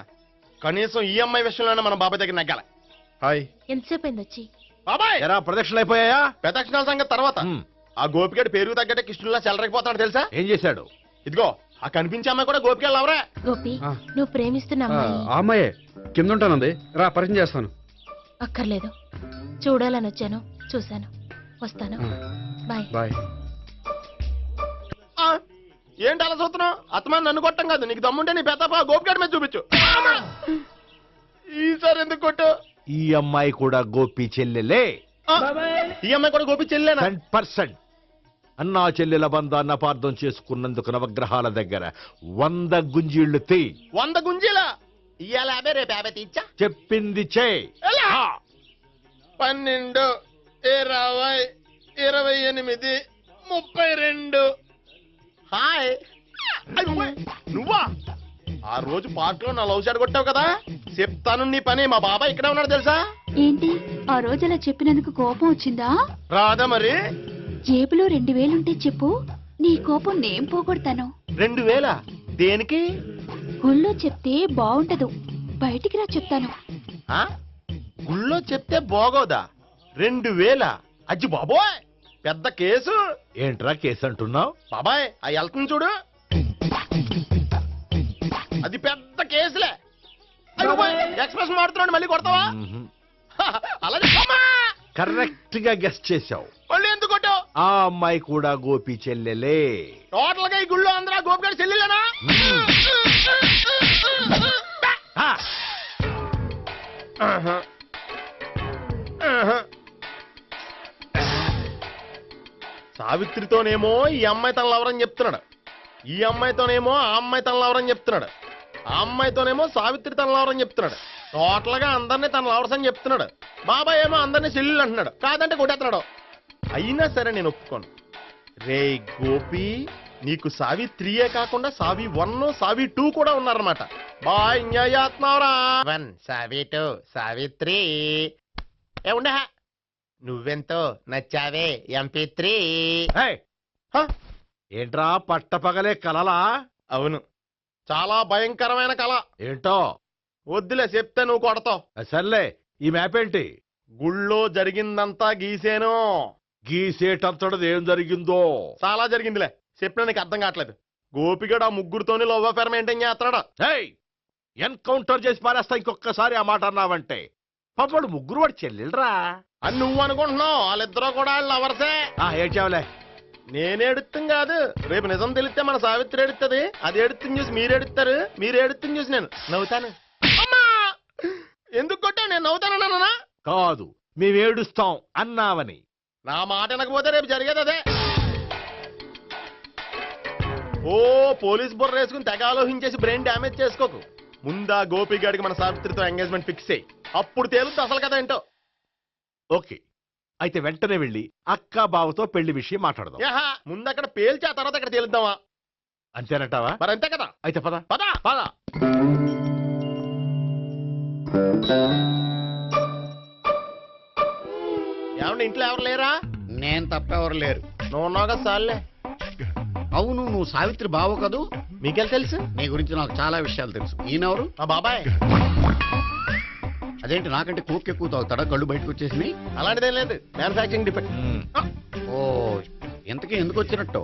కనీసం ఈ అమ్మాయి విషయంలోనే మన బాబాయ్ దగ్గర నగ్గాల. హాయ్. ఎంతసేపు అయింది వచ్చి? బాబాయ్ ఎరా ప్రదక్షిణలు అయిపోయాయా? ప్రదక్షిణాల సంగతి తర్వాత. ఆ గోపిగడ పేరు తగ్గట్టే కృష్ణుల్లా చెలరైపోతాడు తెలుసా? ఏం చేశాడు? ఇదిగో ఆ కనిపించే అమ్మాయి కూడా గోపిగడ లవరే. గోపి, నువ్వు ప్రేమిస్తున్న అమ్మాయి ఆ అమ్మాయే కింద ఉంటానంది. రా పరిచయం చేస్తాను. అక్కర్లేదు, చూడాలని వచ్చాను, చూశాను, వస్తాను. బాయ్. బాయ్. ఏంటి అలా చూస్తున్నావు? అత్తమాని నన్ను కొట్టం కాదు, నీకు దమ్ముంటే నీ పెద్ద గోపిగడ మీద చూపించు. ఈసారి ఎందుకు కొట్టు? ఈ అమ్మాయి కూడా గోపి చెల్లెలే. ఈ అమ్మాయి కూడా గోపి చెల్లెనా? 100%. అన్నా చెల్లెల బంధాన్ని అపార్థం చేసుకున్నందుకు నవగ్రహాల దగ్గర 100 గుంజీళ్లు తీ. 100 గుంజీలా? ఇయ్యాల 50 రేపు 50 తీచ్చా. చెప్పింది చే. 12, 20, 28, 32. హాయ్. నువ్వా? ఆ రోజు పార్క్ లో నా లవ్ షాట్ కొట్టావు కదా, చెప్తాను నీ పని. మా బాబాయ్ ఇక్కడే ఉన్నాడు తెలుసా? ఏంటి ఆ రోజు అలా చెప్పినందుకు కోపం వచ్చిందా? రాదా మరి? జేబులో 2000 ఉంటే చెప్పు, నీ కోపం నేను పోగొడతాను. 2000? దేనికి? గుళ్ళో చెప్తే బాగుంటదు, బయటికి రా చెప్తాను. గుళ్ళో చెప్తే బాగోదా? 2000? అజ్జి బాబోయ్, పెద్ద కేసు. ఏంట్రా కేసు అంటున్నావు? బాబాయ్ ఆ వెళ్తుంది చూడు, అది పెద్ద కేసులే. ఎక్స్ప్రెస్ మాడుతున్నాడు, మళ్ళీ కొడతావా? అలాగే కరెక్ట్ గా గెస్ట్ చేశావు. మళ్ళీ ఎందుకు కొట్టావు? ఆ అమ్మాయి కూడా గోపి చెల్లెలే. టోటల్ గా ఈ గుళ్ళో అందరూ గోపిగాడి చెల్లెలేనా? సావిత్రితోనేమో ఈ అమ్మాయి తన లవరని చెప్తున్నాడు, ఈ అమ్మాయితోనేమో ఆ అమ్మాయి తన లవరని చెప్తున్నాడు, ఆ అమ్మాయితోనేమో సావిత్రి తన లవరని చెప్తున్నాడు. టోటల్ గా అందరినీ తన లవర్స్ అని చెప్తున్నాడు. బాబాయ్ ఏమో అందరినీ చెల్లెలు అంటున్నాడు, కాదంటే కొట్టేస్తున్నాడు. అయినా సరే నేను ఒప్పుకోను. రే గోపి, నీకు సావి 3 కాకుండా సావి 1, సావి 2 కూడా ఉన్నారన్నమాట. బాయ్ ఎంజాయ్ చేస్తున్నావురా. 1, సావి 2, సావి 3. ఏ ఉండే, నువ్వెంతో నచ్చావే MP3. ఏంట్రా పట్టపగలే కలలా? అవును, చాలా భయంకరమైన కళ. ఏంటో? వద్దులే, చెప్తే నువ్వు కొడతావు. సర్లే, ఈ మ్యాప్ ఏంటి? గుళ్ళో జరిగిందంతా గీసేను. గీసేటంతటది ఏం జరిగిందో? చాలా జరిగిందిలే, చెప్పినా నీకు అర్థం కావట్లేదు. గోపిగడు ఆ ముగ్గురుతోని లవ్ అఫేర్ మెయింటైన్ చేస్తున్నాడు. ఎన్కౌంటర్ చేసి పారేస్తా ఇంకొకసారి ఆ మాట అన్నావంటే. పాపడు ముగ్గురు వాడు చెల్లెలరా అని నువ్వు అనుకుంటున్నావు, వాళ్ళిద్దరూ కూడా లవర్సే. ఏడ్చావులే. నేనేడుతుంది కాదు, రేపు నిజం తెలిస్తే మన సావిత్రి ఎడుతుంది. అది ఎడుతుంది చూసి మీరు ఎడుతారు, మీరు ఎడుతుంది చూసి నేను నవ్వుతాను. ఎందుకు కొట్టా? నేను నవ్వుతానన్నా? కాదు, మేమేడుస్తాం అన్నావని. నా మాట వినకపోతే రేపు జరిగేది అదే. ఓ పోలీస్ బుర్ర వేసుకుని తెగ ఆలోచించేసి బ్రెయిన్ డ్యామేజ్ చేసుకోకు. ముందా గోపిగాడికి మన సావిత్రితో ఎంగేజ్మెంట్ ఫిక్స్ అయ్యి, అప్పుడు తేలుతుంది అసలు కదా ఏంటో. ఓకే, అయితే వెంటనే వెళ్ళి అక్క బావతో పెళ్లి విషయం మాట్లాడదాం. ముందు అక్కడ పేల్చి ఆ తర్వాత అక్కడ తేలుద్దామా? అంతేనంటావా? మరి అంతే కదా. అయితే పద పద పద. ఏమంటే ఇంట్లో ఎవరు లేరా? నేను తప్పెవరు లేరు. నువ్వు ఉన్నావు కదా సార్లే. అవును, నువ్వు సావిత్రి బావ కదూ? మీకెళ్ళి తెలుసు? నీ గురించి నాకు చాలా విషయాలు తెలుసు. ఈయనెవరు? మా బాబాయ్. అదేంటి నాకంటే కోక్ ఎక్కువ తాగుతాడా? కళ్ళు బయటకు వచ్చేసినాయి. అలాంటిదేం లేదు, మ్యానుఫాక్చరింగ్ డిఫెక్ట్. ఓ, ఇంతకీ ఎందుకు వచ్చినట్టు?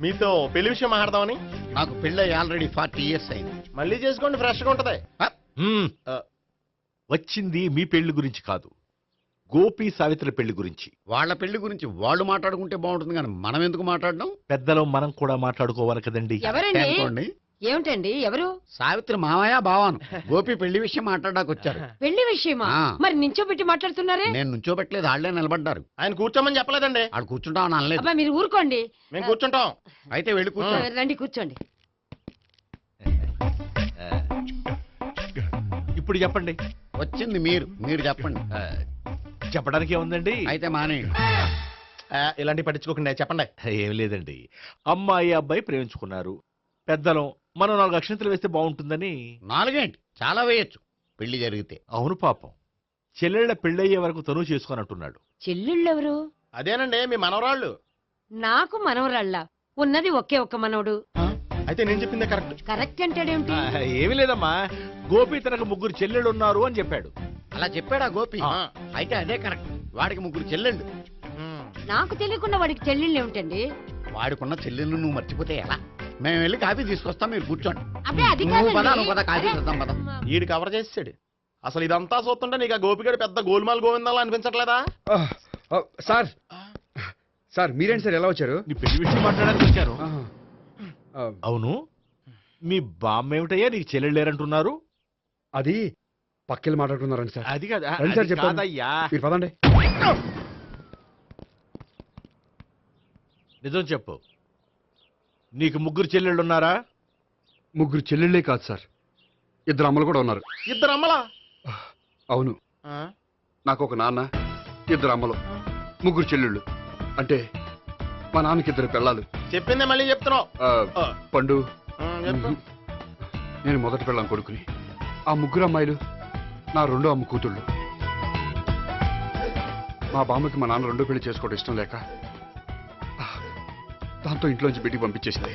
మీతో పెళ్లి విషయం మాట్లాడదామని. నాకు పెళ్ళి ఆల్రెడీ 40 years అయింది. మళ్ళీ చేసుకోండి, ఫ్రెష్ గా ఉంటది. వచ్చింది మీ పెళ్లి గురించి కాదు, గోపి సావిత్రి పెళ్లి గురించి. వాళ్ళ పెళ్లి గురించి వాళ్ళు మాట్లాడుకుంటే బాగుంటుంది కానీ మనం ఎందుకు మాట్లాడడం? పెద్దలో మనం కూడా మాట్లాడుకోవాలి కదండి. అనుకోండి. ఏమిటండి ఎవరు? సావిత్రి మామయ్య బావాను గోపి పెళ్లి విషయం మాట్లాడడానికి వచ్చారు. పెళ్లి విషయమా? మరి నించోబెట్టి మాట్లాడుతున్నారే? నేను నుంచోబెట్టలేదు, వాళ్ళే నిలబడ్డారు. ఆయన కూర్చోమని చెప్పలేదండి. ఆడు కూర్చుంటామని అనలేదు. అబ్బా మీరు ఊరుకోండి. మేము కూర్చుంటాం. అయితే వెళ్ళి కూర్చోండి. రండి కూర్చోండి. ఇప్పుడు చెప్పండి. వచ్చింది మీరు చెప్పండి. చెప్పడానికి ఏముందండి? అయితే మానేయండి. ఇలాంటి పట్టించుకోకుండా చెప్పండి. ఏం లేదండి, అమ్మాయి అబ్బాయి ప్రేమించుకున్నారు. పెద్దలం మనం 4 అక్షంతలు వేస్తే బాగుంటుందని. 4 ఏంటి, చాలా వేయొచ్చు పెళ్లి జరిగితే. అవును పాపం, చెల్లెళ్ళ పెళ్ళయ్యే వరకు తను చేసుకున్నట్టున్నాడు. చెల్లెళ్ళెవరు? అదేనండి మీ మనవరాళ్ళు. నాకు మనవరాళ్ళ ఉన్నది ఒకే ఒక్క మనవడు. అయితే నేను చెప్పిందే కరెక్ట్. కరెక్ట్ అంటాడేమిటి? ఏమీ లేదమ్మా, గోపి తనకు 3 చెల్లెళ్ళు ఉన్నారు అని చెప్పాడు. అలా చెప్పాడా గోపి? అయితే అదే కరెక్ట్. వాడికి 3 చెల్లెళ్ళు. నాకు తెలియకుండా వాడికి చెల్లెళ్ళు ఏమిటండి? వాడికున్న చెల్లెళ్ళు నువ్వు మర్చిపోతే ఎలా? మేము వెళ్ళి కాఫీ తీసుకొస్తాం, మీరు కూర్చోండి. అబ్బే అది నువ్వు పద, కాదండి. నువ్వు పద, కాఫీ చేద్దాం పద. ఈడు కవర్ చేసాడు. అసలు ఇదంతా చూస్తుంటే నీకు ఆ గోపిగడు పెద్ద గోల్మాల్ గోవిందాలు అనిపించట్లేదా? సార్ సార్ మీరేంటి సార్ ఎలా వచ్చారు? నీ పెళ్లి విషయం మాట్లాడడానికి వచ్చాను. అవును, మీ బామ్మ ఏమిటయ్యా నీకు చెల్లెళ్ళు లేరంటున్నారు? అది పక్కెళ్ళి మాట్లాడుకున్నారండి సార్. అది కాదు, రండి సార్ అది చెప్తాను. కాదయ్యా. మీరు పదండి. నిజం చెప్పు, నీకు 3 చెల్లెళ్ళు ఉన్నారా? 3 చెల్లెళ్ళే కాదు సార్, 2 అమ్మలు కూడా ఉన్నారు. 2 అమ్మలా? అవును, నాకు ఒక నాన్న, 2 అమ్మలు, 3 చెల్లెళ్ళు. అంటే మా నాన్నకి 2 పిల్లలు. చెప్పిందే మళ్ళీ చెప్తున్నావు. పండు, నేను మొదటి పిల్లం కొడుకుని. ఆ 3 అమ్మాయిలు నా 2వ అమ్మ కూతుళ్ళు. మా బామ్మకి మా నాన్న 2 పెళ్లి చేసుకోవడం ఇష్టం లేక దాంతో ఇంట్లోంచి బిడ్డికి పంపించేసింది.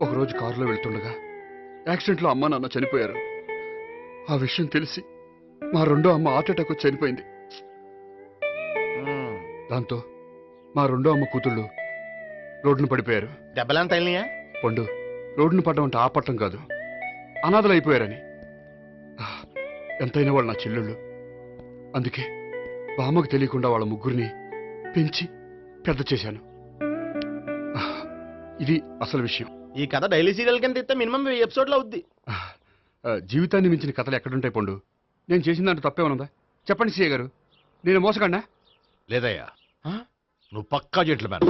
ఒకరోజు కారులో వెళ్తుండగా యాక్సిడెంట్లో అమ్మ నాన్న చనిపోయారు. ఆ విషయం తెలిసి మా 2వ అమ్మ హార్ట్ అటాక్ వచ్చి చనిపోయింది. దాంతో మా 2వ అమ్మ కూతుళ్ళు రోడ్డును పడిపోయారు. దెబ్బలంత అయినాయా? పండు, రోడ్డును పడ్డం అంటే ఆపట్టం కాదు, అనాథలు అయిపోయారని. ఎంతైనా వాళ్ళు నా చెల్లెళ్ళు. అందుకే బామ్మకు తెలియకుండా వాళ్ళ 3 పెంచి పెద్ద చేశాను. ఇది అసలు విషయం. ఈ కథ డైలీ సీరియల్ కింద ఇస్తే మినిమం 10 ఎపిసోడ్లు అవుద్ది. జీవితాన్ని మించిన కథలు ఎక్కడుంటాయి పండు? నేను చేసిన దాంట్లో తప్పేమనుందా? చెప్పండి సీఏ గారు, నేను మోసగండా? లేదయ్యా, నువ్వు పక్కా జెంట్లమ్యాన్.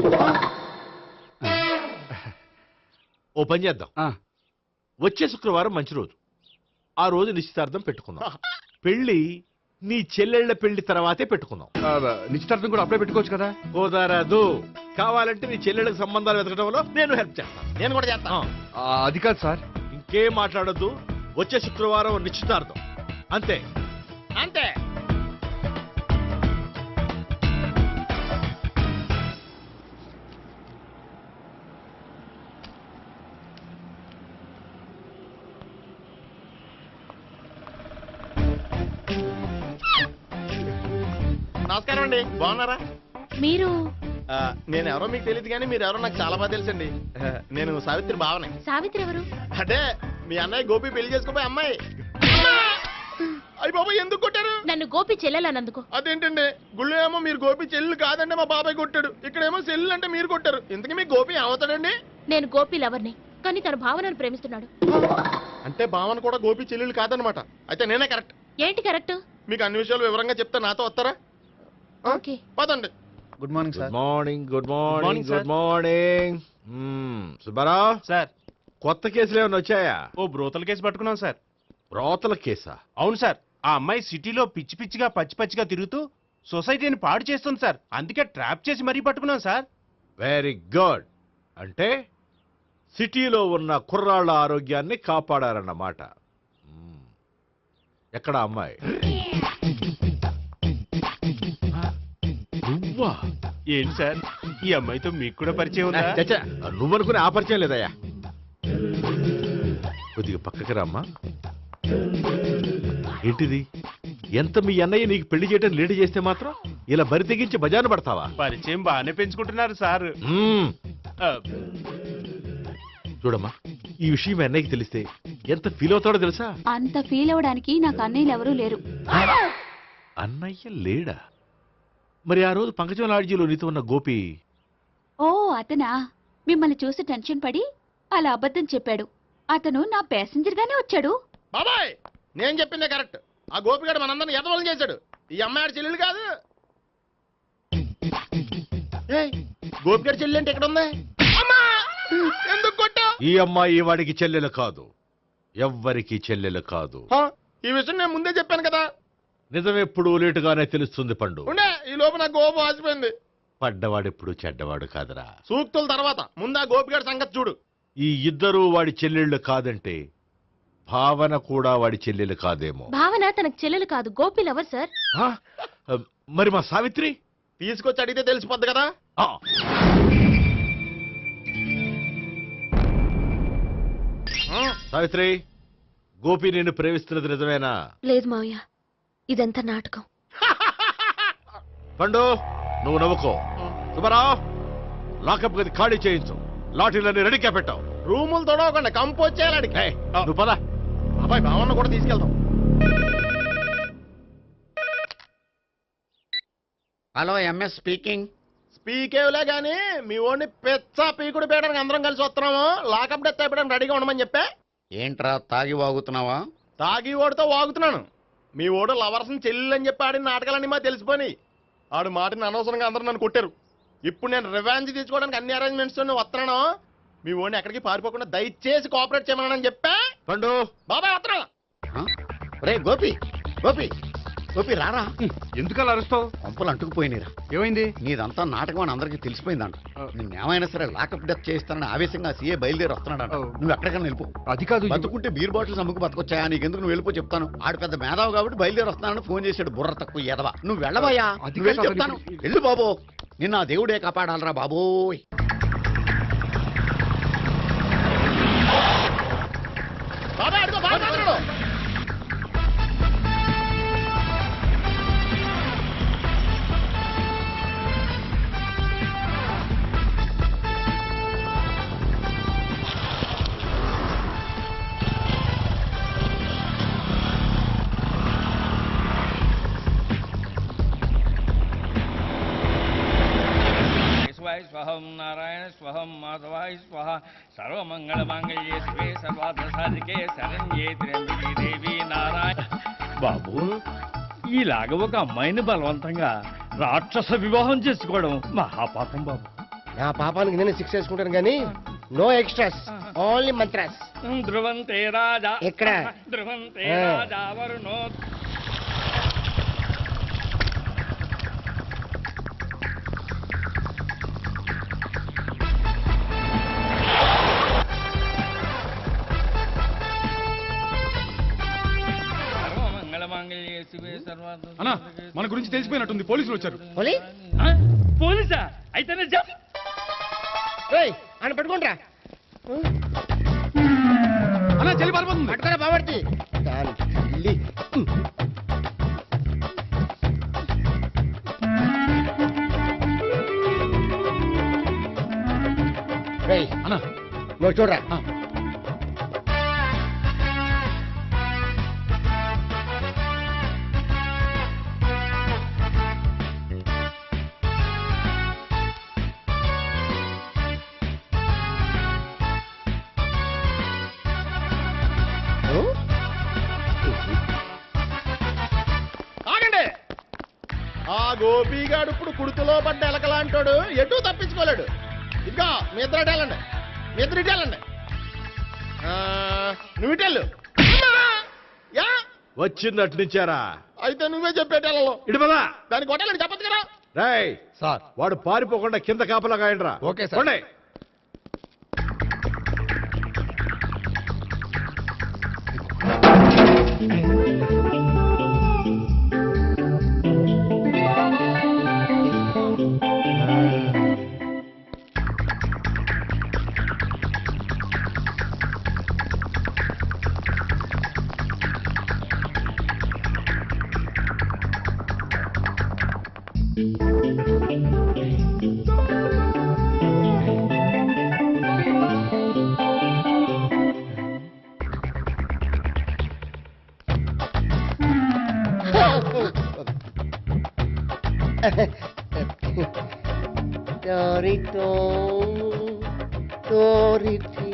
ఓ పని చేద్దాం, వచ్చే శుక్రవారం మంచి రోజు, ఆ రోజు నిశ్చితార్థం పెట్టుకుందాం. పెళ్లి నీ చెల్లెళ్ల పెళ్లి తర్వాతే పెట్టుకుందాం. నిశ్చితార్థం కూడా అప్పుడే పెట్టుకోవచ్చు కదా? కుదరదు, కావాలంటే నీ చెల్లెళ్ళకి సంబంధాలు వెతకడంలో నేను హెల్ప్ చేస్తాను. నేను కూడా చేస్తాను. అది కాదు సార్. ఇంకేం మాట్లాడొద్దు, వచ్చే శుక్రవారం నిశ్చితార్థం, అంతే అంతే. నమస్కారం అండి, బాగున్నారా? మీరు నేను ఎవరో మీకు తెలియదు కానీ మీరు ఎవరో నాకు చాలా బాగా తెలుసండి. నేను సావిత్రి బావనే. సావిత్రి ఎవరు? అంటే మీ అన్నయ్య గోపి పెళ్లి చేసుకోపోయి అమ్మాయి. అయ్యి బాబాయ్ ఎందుకు కొట్టారు? నన్ను గోపి చెల్లెలన్నందుకు. అదేంటండి, గుళ్ళు ఏమో మీరు గోపి చెల్లు కాదండి మా బాబాయ్ కొట్టాడు, ఇక్కడేమో చెల్లు అంటే మీరు కొట్టారు. ఇంతకీ మీ గోపి ఏమవుతాడండి? నేను గోపి లవర్ని, కానీ తన భావనను ప్రేమిస్తున్నాడు. అంటే భావన కూడా గోపి చెల్లెలు కాదనమాట. అయితే నేనే కరెక్ట్. ఏంటి కరెక్ట్? మీకు అన్ని విషయాలు వివరంగా చెప్తా, నాతో వస్తారా? ఓకే పదండి. Good morning sir. Morning. Good morning, morning. Sir. Good morning. Subbarao sir, కొత్త కేసులు ఏమైనా వచ్చాయా? ఓ బ్రోతల కేసు పట్టుకున్నాం సార్. రోతల కేసా? అవును సార్, ఆ అమ్మాయి సిటీలో పిచ్చి పిచ్చిగా పచ్చిగా తిరుగుతూ సొసైటీని పాడు చేస్తుంది సార్. అందుకే ట్రాప్ చేసి మరీ పట్టుకున్నాం సార్. Very good. అంటే సిటీలో ఉన్న కుర్రాళ్ళ ఆరోగ్యాన్ని కాపాడారన్నమాట. ఎక్కడ అమ్మాయి? నువ్వా? ఏంటి సార్, ఈ అమ్మాయితో మీకు కూడా పరిచయం ఉందా? చచ్చా, నువ్వనుకునే ఆ పరిచయం లేదయ్యా. కొద్దిగా పక్కకి రామ్మా. ఏంటిది? ఎంత మీ అన్నయ్య నీకు పెళ్లి చేయడం లేట్ చేస్తే మాత్రం ఇలా బరి తెగించి బజారు పడతావా? పరిచయం బాగానే పెంచుకుంటున్నారు సార్. చూడమ్మా, ఈ విషయం మీ అన్నయ్యకి తెలిస్తే ఎంత ఫీల్ అవుతాడో తెలుసా? అంత ఫీల్ అవడానికి నాకు అన్నయ్యలు ఎవరూ లేరు. అన్నయ్య లేడా? మరి ఆ రోజు పంకజం లాడ్జీలో నీతో ఉన్న గోపి? ఓ అతనా? మిమ్మల్ని చూసి టెన్షన్ పడి అలా అబద్ధం చెప్పాడు. అతను నా ప్యాసింజర్ గానే వచ్చాడు. బాబాయ్ నేను చెప్పిందే కరెక్ట్. ఆ గోపిగాడు మనందరిని ఎదవలం చేశాడు. ఈ అమ్మాయి ఆడి చెల్లెలు కాదు. ఏయ్, గోపిగాడి చెల్లి అంటే ఎక్కడ ఉంది? అమ్మా! ఎందుకు కొట్టా? ఈ అమ్మాయి వాడికి చెల్లెలు కాదు, ఎవ్వరికి చెల్లెలు కాదు. ఈ విషయం నేను ముందే చెప్పాను కదా. నిజమెప్పుడు లేటుగానే తెలుస్తుంది పండు. ఉండే ఈ లోపు నాకు గోపం ఆసిపోయింది. పడ్డవాడెప్పుడు చెడ్డవాడు కాదురా. సూక్తుల తర్వాత ముందు ఆ గోపిగాడి సంగతి చూడు. ఈ ఇద్దరూ వాడి చెల్లెళ్ళు కాదంటే భావన కూడా వాడి చెల్లెలు కాదేమో. భావన తనకు చెల్లెలు కాదు, గోపి లవర్ సార్. ఆ? మరి మా సావిత్రి? తీసుకొచ్చి అడిగితే తెలిసిపోద్ది కదా. సావిత్రి, గోపి నిన్ను ప్రేమిస్తున్నది నిజమేనా? లేదు మావయ్య, ఇదంతా నాటకం. పండు నువ్వు నవ్వుకో. సుబ్బారావు, లాకప్ గది ఖాళీ చేయించు. లాఠీలన్నీ రెడీగా పెట్టావు. రూములు తొడవకుండా కంపోజ్ చేయాలి. నువ్వు పద. అబ్బాయి భావన కూడా తీసుకెళ్తాం. Hello, MS speaking. స్పీకేవ్లే గానీ మీ ఓడిని పెచ్చ పీకుడు పేయడానికి అందరం కలిసి వస్తున్నాము. లాకప్ డెత్ అయిపోయడానికి రెడీగా ఉండమని చెప్పే. ఏంట్రా తాగి వాగుతున్నావా? తాగి ఓడితో వాగుతున్నాను. మీ ఓడు లవర్స్ని చెల్లెలు అని చెప్పి ఆడిన నాటకాలన్నీ మా తెలిసిపోయి ఆడు మాటని అనవసరంగా అందరూ నన్ను కొట్టారు. ఇప్పుడు నేను రివెంజ్ తీసుకోవడానికి అన్ని అరేంజ్మెంట్స్ వస్తున్నాను. మీ ఓడిని ఎక్కడికి పారిపోకుండా దయచేసి కోఆపరేట్ చేయమని చెప్పా. పండు బాబాయ్ వస్తున్నా. రే గోపి, గోపి, గోపి రారా. ఎందుకలా అరుస్తావు? పంపులు అంటుకుపోయినరా. ఏమైంది? నీదంతా నాటకం అని అందరికీ తెలిసిపోయిందంట. నిన్నేమైనా సరే లాకప్ డెత్ చేస్తానని ఆవేశంగా సీఏ బయలుదేరి వస్తున్నాడు. నువ్వు ఎక్కడికైనా వెళ్ళిపో. అది కాదు, బతుకుంటే బీర్ బాటిల్స్ అమ్ముకు బతకొచ్చాయా? నీకెందుకు? నువ్వు వెళ్ళిపో చెప్తాను. ఆడు పెద్ద మేధావు కాబట్టి బయలుదేరి వస్తున్నానని ఫోన్ చేశాడు. బుర్ర తక్కువ ఎదవా. నువ్వు వెళ్ళవయ్యా, నువ్వు వెళ్ళి చెప్తాను. వెళ్ళు బాబో, నిన్న ఆ దేవుడే కాపాడాలరా బాబోయ్. బాబాయ్ అడుగు, బాబాయ్ అడుగు. స్వహం నారాయణ స్వహం మాధవాయ స్వహ సర్వమంగళమాంగళ్యే శివే సర్వార్థ సాధికే శరణ్యే త్ర్యంబకే దేవి నారాయణ. బాబు, ఇలాగ ఒక అమ్మాయిని బలవంతంగా రాక్షస వివాహం చేసుకోవడం మహాపాపం బాబు. నా పాపానికి నేను శిక్ష చేసుకుంటాను కానీ నో ఎక్స్ట్రాస్, ఓన్లీ మంత్రాస్. ధ్రువంతే రాజా ఎక్కడ? ధ్రువంతే రాజా వరుణో. అన్నా, మన గురించి తెలిసిపోయినట్టుంది. పోలీసులు వచ్చారు. పోలీసా? అయితే ఆయన పట్టుకుంటా. అన్నా చెల్లి పారిపోతుంది. పట్టుకోరా బాబర్తి. అన్నా నువ్వు చూడరా. ఆగండి. ఆ గోపిగాడు ఇప్పుడు కుడుకులో పడ్డ ఎలకలాంటాడు. ఎటు తప్పించుకోలేడు. ఇంకా మీ ఇద్దరు ఇటేళ్ళండి, మీ ఇద్దరు ఇటేళ్ళండి. నువ్వు ఇటెళ్ళు. వచ్చిందటు నుంచారా? అయితే నువ్వే చెప్పేటెళ్ళలో. ఇటు పదా. దానికి కొట్టాలని చెప్పచ్చు కదా. రేయ్ సార్, వాడు పారిపోకుండా కింద కాపలా కాయండిరా. Okay sir. Torito, Torito.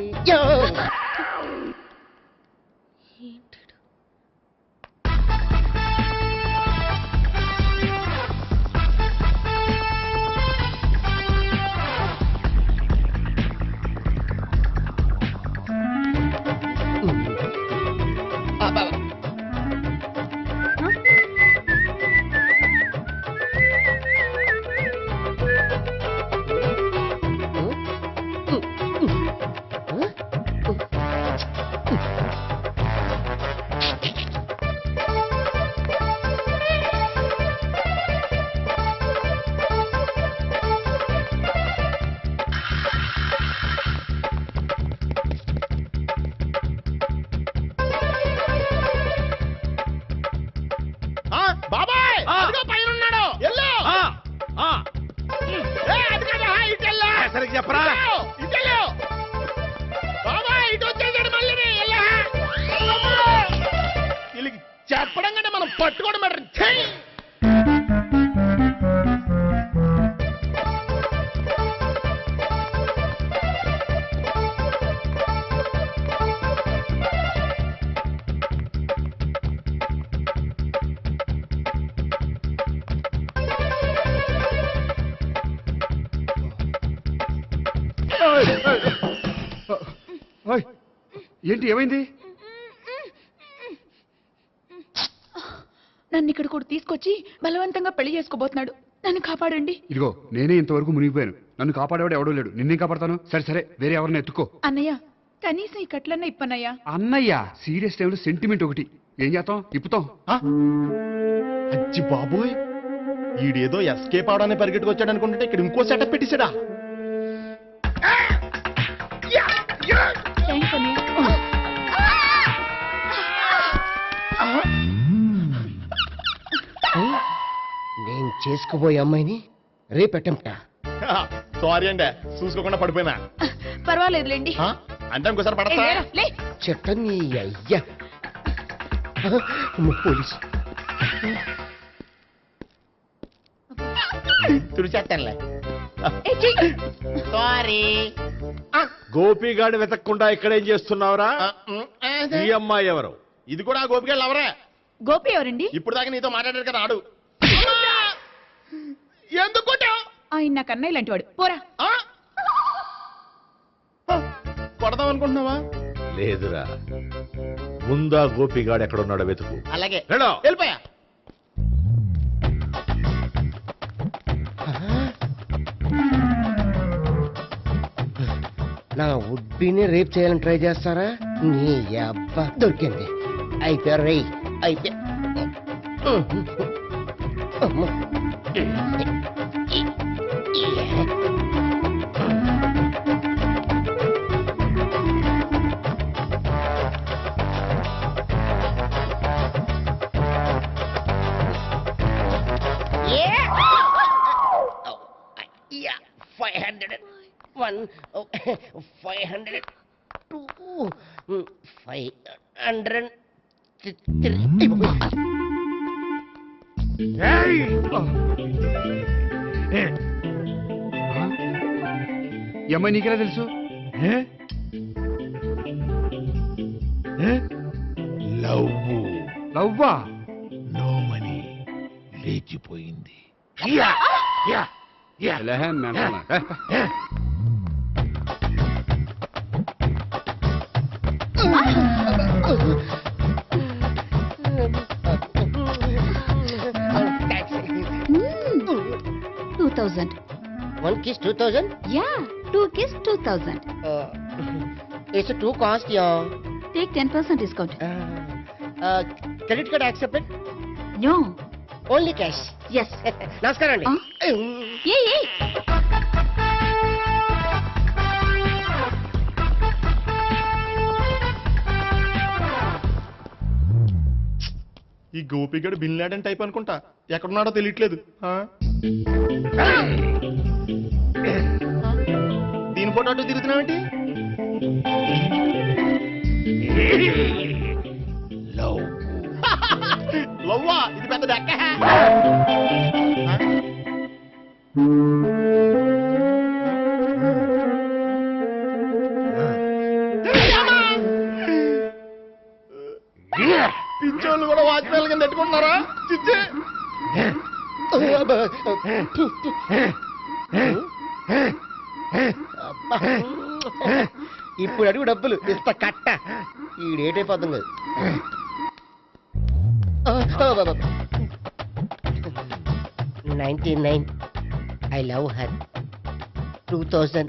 బాబాయ్ అదిగో పైన ఉన్నాడు ఎల్లో అది కదా ఇటు వెళ్ళు. సరిగ్గా చెప్పరా ఇటు వెళ్ళు. బాబాయ్ ఇటు వచ్చేసాడు మళ్ళీ వీళ్ళకి చెప్పడం కంటే మనం పట్టుకోవడం బెటర్. ఛీ! ఏంటి ఏమైంది? నన్ను ఇక్కడ కూడా తీసుకొచ్చి బలవంతంగా పెళ్లి చేసుకోబోతున్నాడు. నన్ను కాపాడండి. ఇదిగో నేనే ఇంతవరకు మునిగిపోయాను. నన్ను కాపాడేవాడు ఎవడో లేడు. నిన్నే కాపాడతాను. సరే సరే వేరే ఎవరిని ఎత్తుకో. అన్నయ్య కనీసం ఈ కట్లన్నా ఇప్పన్నయ్యా. అన్నయ్య సీరియస్ టైంలో సెంటిమెంట్ ఒకటి. ఏం చేస్తాం? ఇప్పుతాం. అచ్చి బాబోయ్ ఈడేదో ఎస్కేప్ అవడానికి పరిగెట్టుకొచ్చాడు అనుకుంటే ఇక్కడ ఇంకో సెటప్ పెట్టేశాడా? థ్యాంక్స్ అన్నయ్య. నేను చేసుకోబోయే అమ్మాయిని రేపెట్టంట. సారీ అండి చూసుకోకుండా పడిపోయినా. పర్వాలేదులేండి. అంటే ఇంకోసారి పడతా చెట్టని అయ్యా పోలీసు తుడిచేస్తానులే. సారీ. గోపిగాడి వెతకకుండా ఇక్కడేం చేస్తున్నావురా? ఈ అమ్మాయి ఎవరు? ఇది కూడా గోపిగాళ్ళు ఎవరే? గోపి ఎవరండి? ఇప్పుడు దాకా నీతో మాట్లాడారు కదా ఆడు. ఎందుకు ఆయన నాకు అన్నయ్య లాంటి వాడు. పోరా. కొడదాం అనుకుంటున్నావా? లేదురా, ముందా గోపిగాడు ఎక్కడున్నాడో వెతుకు. అలాగే వెళ్ళు. వెళ్ళిపోయా. నా ఉడ్బీని రేప్ చేయాలని ట్రై చేస్తారా? నీ అబ్బా దొరికింది. అయిపోయారు రై అయిపోయా. Yeah, 501, 502, 503. ఈ అమ్మాయి నీకెలా తెలుసు? లవ్వా? నో మనీ లేచిపోయింది. One kiss 2000? Yeah, 2 kiss 2000. It's a 2 cost, yeah. Take 10% discount. Credit card accepted? No. Only cash. Yes. నమస్కారం అండి. Hey. ఈ గోపిగడు బిన్ లాడెన్ టైప్ అనుకుంటా. ఎక్కడున్నాడో తెలియట్లేదు. దీని ఫోటో అటు తిరుగుతున్నావేంటి? లవ్వా? ఇది పెద్ద వాళ్ళు కూడా వాచ్మెన్ కింద పెట్టుకుంటున్నారా? చిచ్చే ఇప్పుడు అడుగు డబ్బులు ఇస్తా కట్ట. ఈ డేట్ అయిపోతుంది కదా. 99 I love her. 2000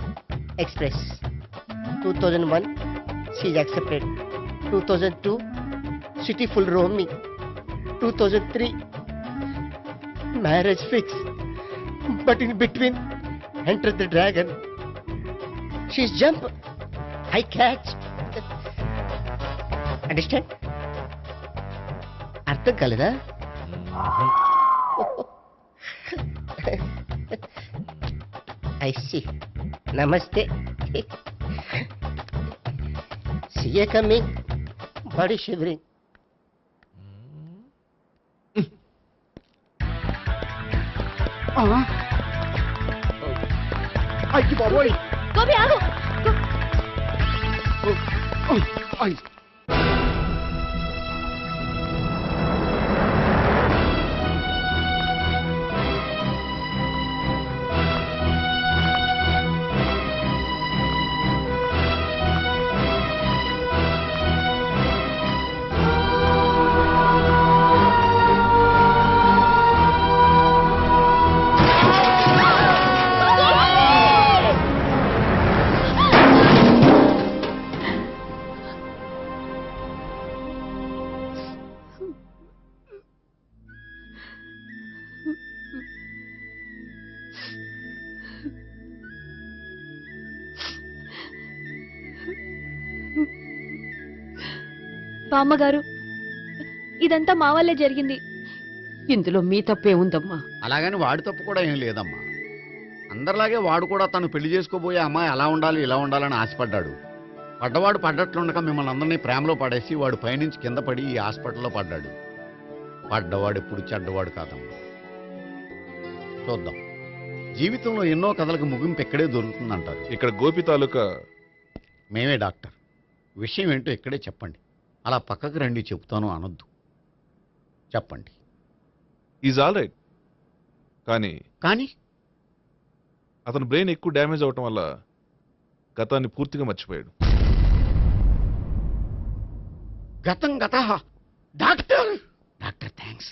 express. 2001 she's accepted. 2002 city full roaming. 2003 marriage fix. But in between entered the dragon. She's jump. I catch. Understand? అర్థం కాలేదా? I see. Namaste. See you coming. Body shivering. అయ్యి బాబోయ్. గోపి ఆగు. బామ్మగారు, ఇదంతా మా వల్లే జరిగింది. ఇందులో మీ తప్పే ఉందమ్మా. అలాగని వాడి తప్పు కూడా ఏం లేదమ్మా. అందరిలాగే వాడు కూడా తను పెళ్లి చేసుకోబోయే అమ్మాయి అలా ఉండాలి ఇలా ఉండాలని ఆశపడ్డాడు. పడ్డవాడు పడ్డట్లుండక మిమ్మల్ని అందరినీ ప్రేమలో పడేసి వాడు పైనుంచి కింద పడి ఈ హాస్పిటల్లో పడ్డాడు. పడ్డవాడు ఎప్పుడు చెడ్డవాడు కాదమ్మా. చూద్దాం. జీవితంలో ఎన్నో కథలకు ముగింపు ఎక్కడే దొరుకుతుందంటారు. ఇక్కడ గోపి తాలూకా మేమే డాక్టర్. విషయం ఏంటో ఇక్కడే చెప్పండి. అలా పక్కకు రండి చెప్తాను అనొద్దు. చెప్పండి. Is all right. కానీ అతను బ్రెయిన్ ఎక్కువ డ్యామేజ్ అవటం వల్ల గతాన్ని పూర్తిగా మర్చిపోయాడు. గతం గత. Doctor doctor thanks.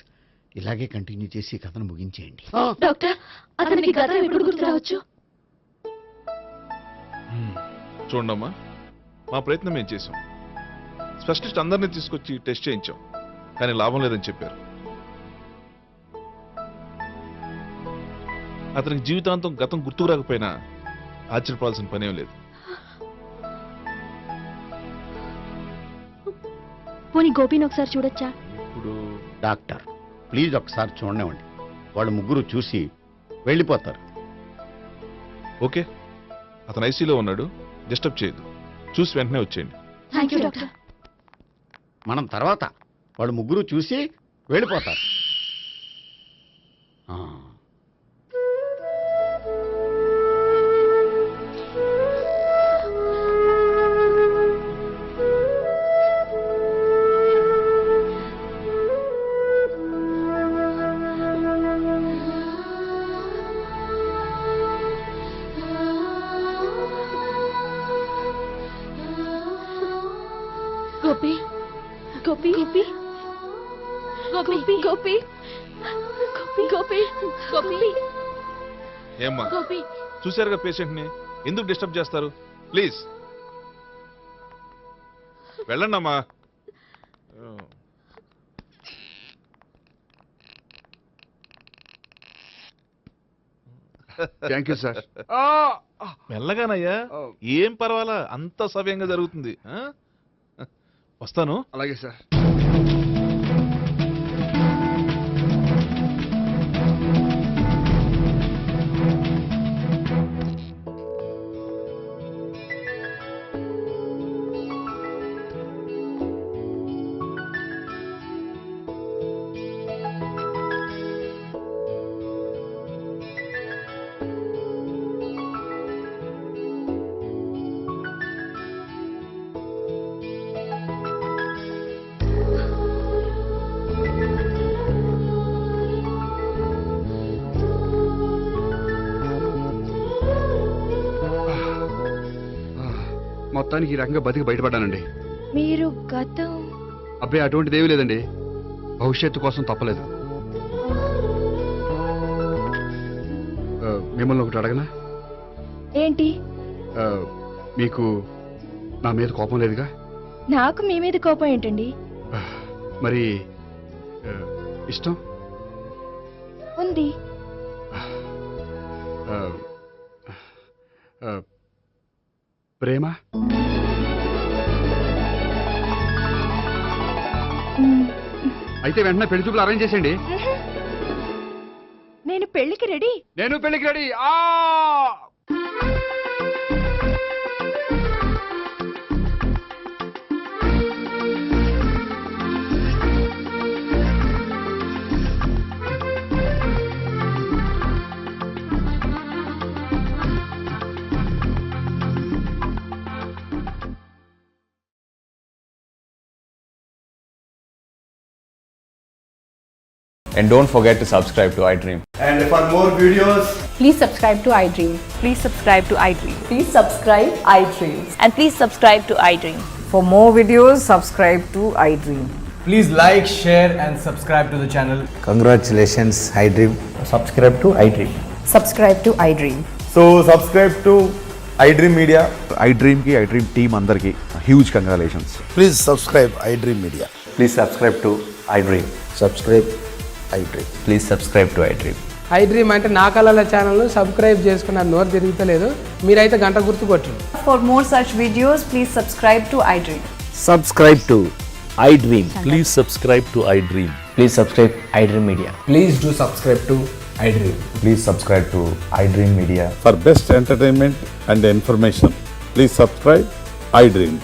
ఇలాగే కంటిన్యూ చేసి కథను ముగించేయండి. డాక్టర్, అతనికి గతం ఎప్పుడు గుర్తు రావచ్చు? చూడమ్మా, మా ప్రయత్నం ఏం చేశాం. స్పెషలిస్ట్ అందరినీ తీసుకొచ్చి టెస్ట్ చేయించాం, కానీ లాభం లేదని చెప్పారు. అతనికి జీవితాంతం గతం గుర్తుకు రాకపోయినా ఆశ్చర్యపడాల్సిన పనేం లేదు. పోనీ గోపిని ఒకసారి చూడొచ్చా? ఇప్పుడు డాక్టర్ ప్లీజ్ ఒకసారి చూడనివ్వండి. వాళ్ళు ముగ్గురు చూసి వెళ్ళిపోతారు. ఓకే, అతను ఐసీలో ఉన్నాడు, డిస్టర్బ్ చేయదు. చూసి వెంటనే వచ్చేయండి. Thank you doctor. మనం తర్వాత వాళ్ళు ముగ్గురు చూసి వెళ్ళిపోతారు. గోపి గోపి గోపి గోపి గోపి గోపి గోపి ఏమ్మా, గోపి చూశారుగా పేషెంట్ని, ఎందుకు డిస్టర్బ్ చేస్తారు? ప్లీజ్ వెళ్ళండి అమ్మా. Thank you sir. మెల్లగానయ్యా, ఏం పర్వాలా, అంత సవ్యంగా జరుగుతుంది. వస్తాను. అలాగే సార్. మొత్తానికి ఈ రకంగా బతికి బయటపడ్డానండి. మీరు గతం అబ్బాయి అటువంటిది ఏమీ లేదండి. భవిష్యత్తు కోసం తప్పలేదు. మిమ్మల్ని ఒకటి అడగనా? ఏంటి? మీకు నా మీద కోపం లేదుగా? నాకు మీ మీద కోపం ఏంటండి? మరి ఇష్టం ఉంది. ప్రేమ అయితే వెంటనే పెళ్లి చూపులు అరేంజ్ చేసేయండి. నేను పెళ్లికి రెడీ. నేను పెళ్లికి ready. And don't forget to subscribe to iDream. And for more videos, please subscribe to iDream. Please subscribe to iDream. Please subscribe iDream. And please subscribe to iDream. For more videos, subscribe to iDream. please like, share and subscribe to the channel. Congratulations, iDream. Subscribe to iDream. Subscribe to iDream. So subscribe to iDream Media. iDream ki iDream team andarki huge congratulations. Please subscribe iDream Media. Please subscribe to iDream. Subscribe iDream. Please subscribe to iDream. iDream అంటే నా కళల channel subscribe చేసుకున్న నోరు తిరుగుతలేదు. మీరైతే గంట గుర్తు కొట్టండి. For more such videos, please subscribe to iDream. Subscribe to iDream. Please subscribe to iDream. Please subscribe iDream Media. Please do subscribe to iDream. Please subscribe to iDream Media. For best entertainment and information, please subscribe iDream.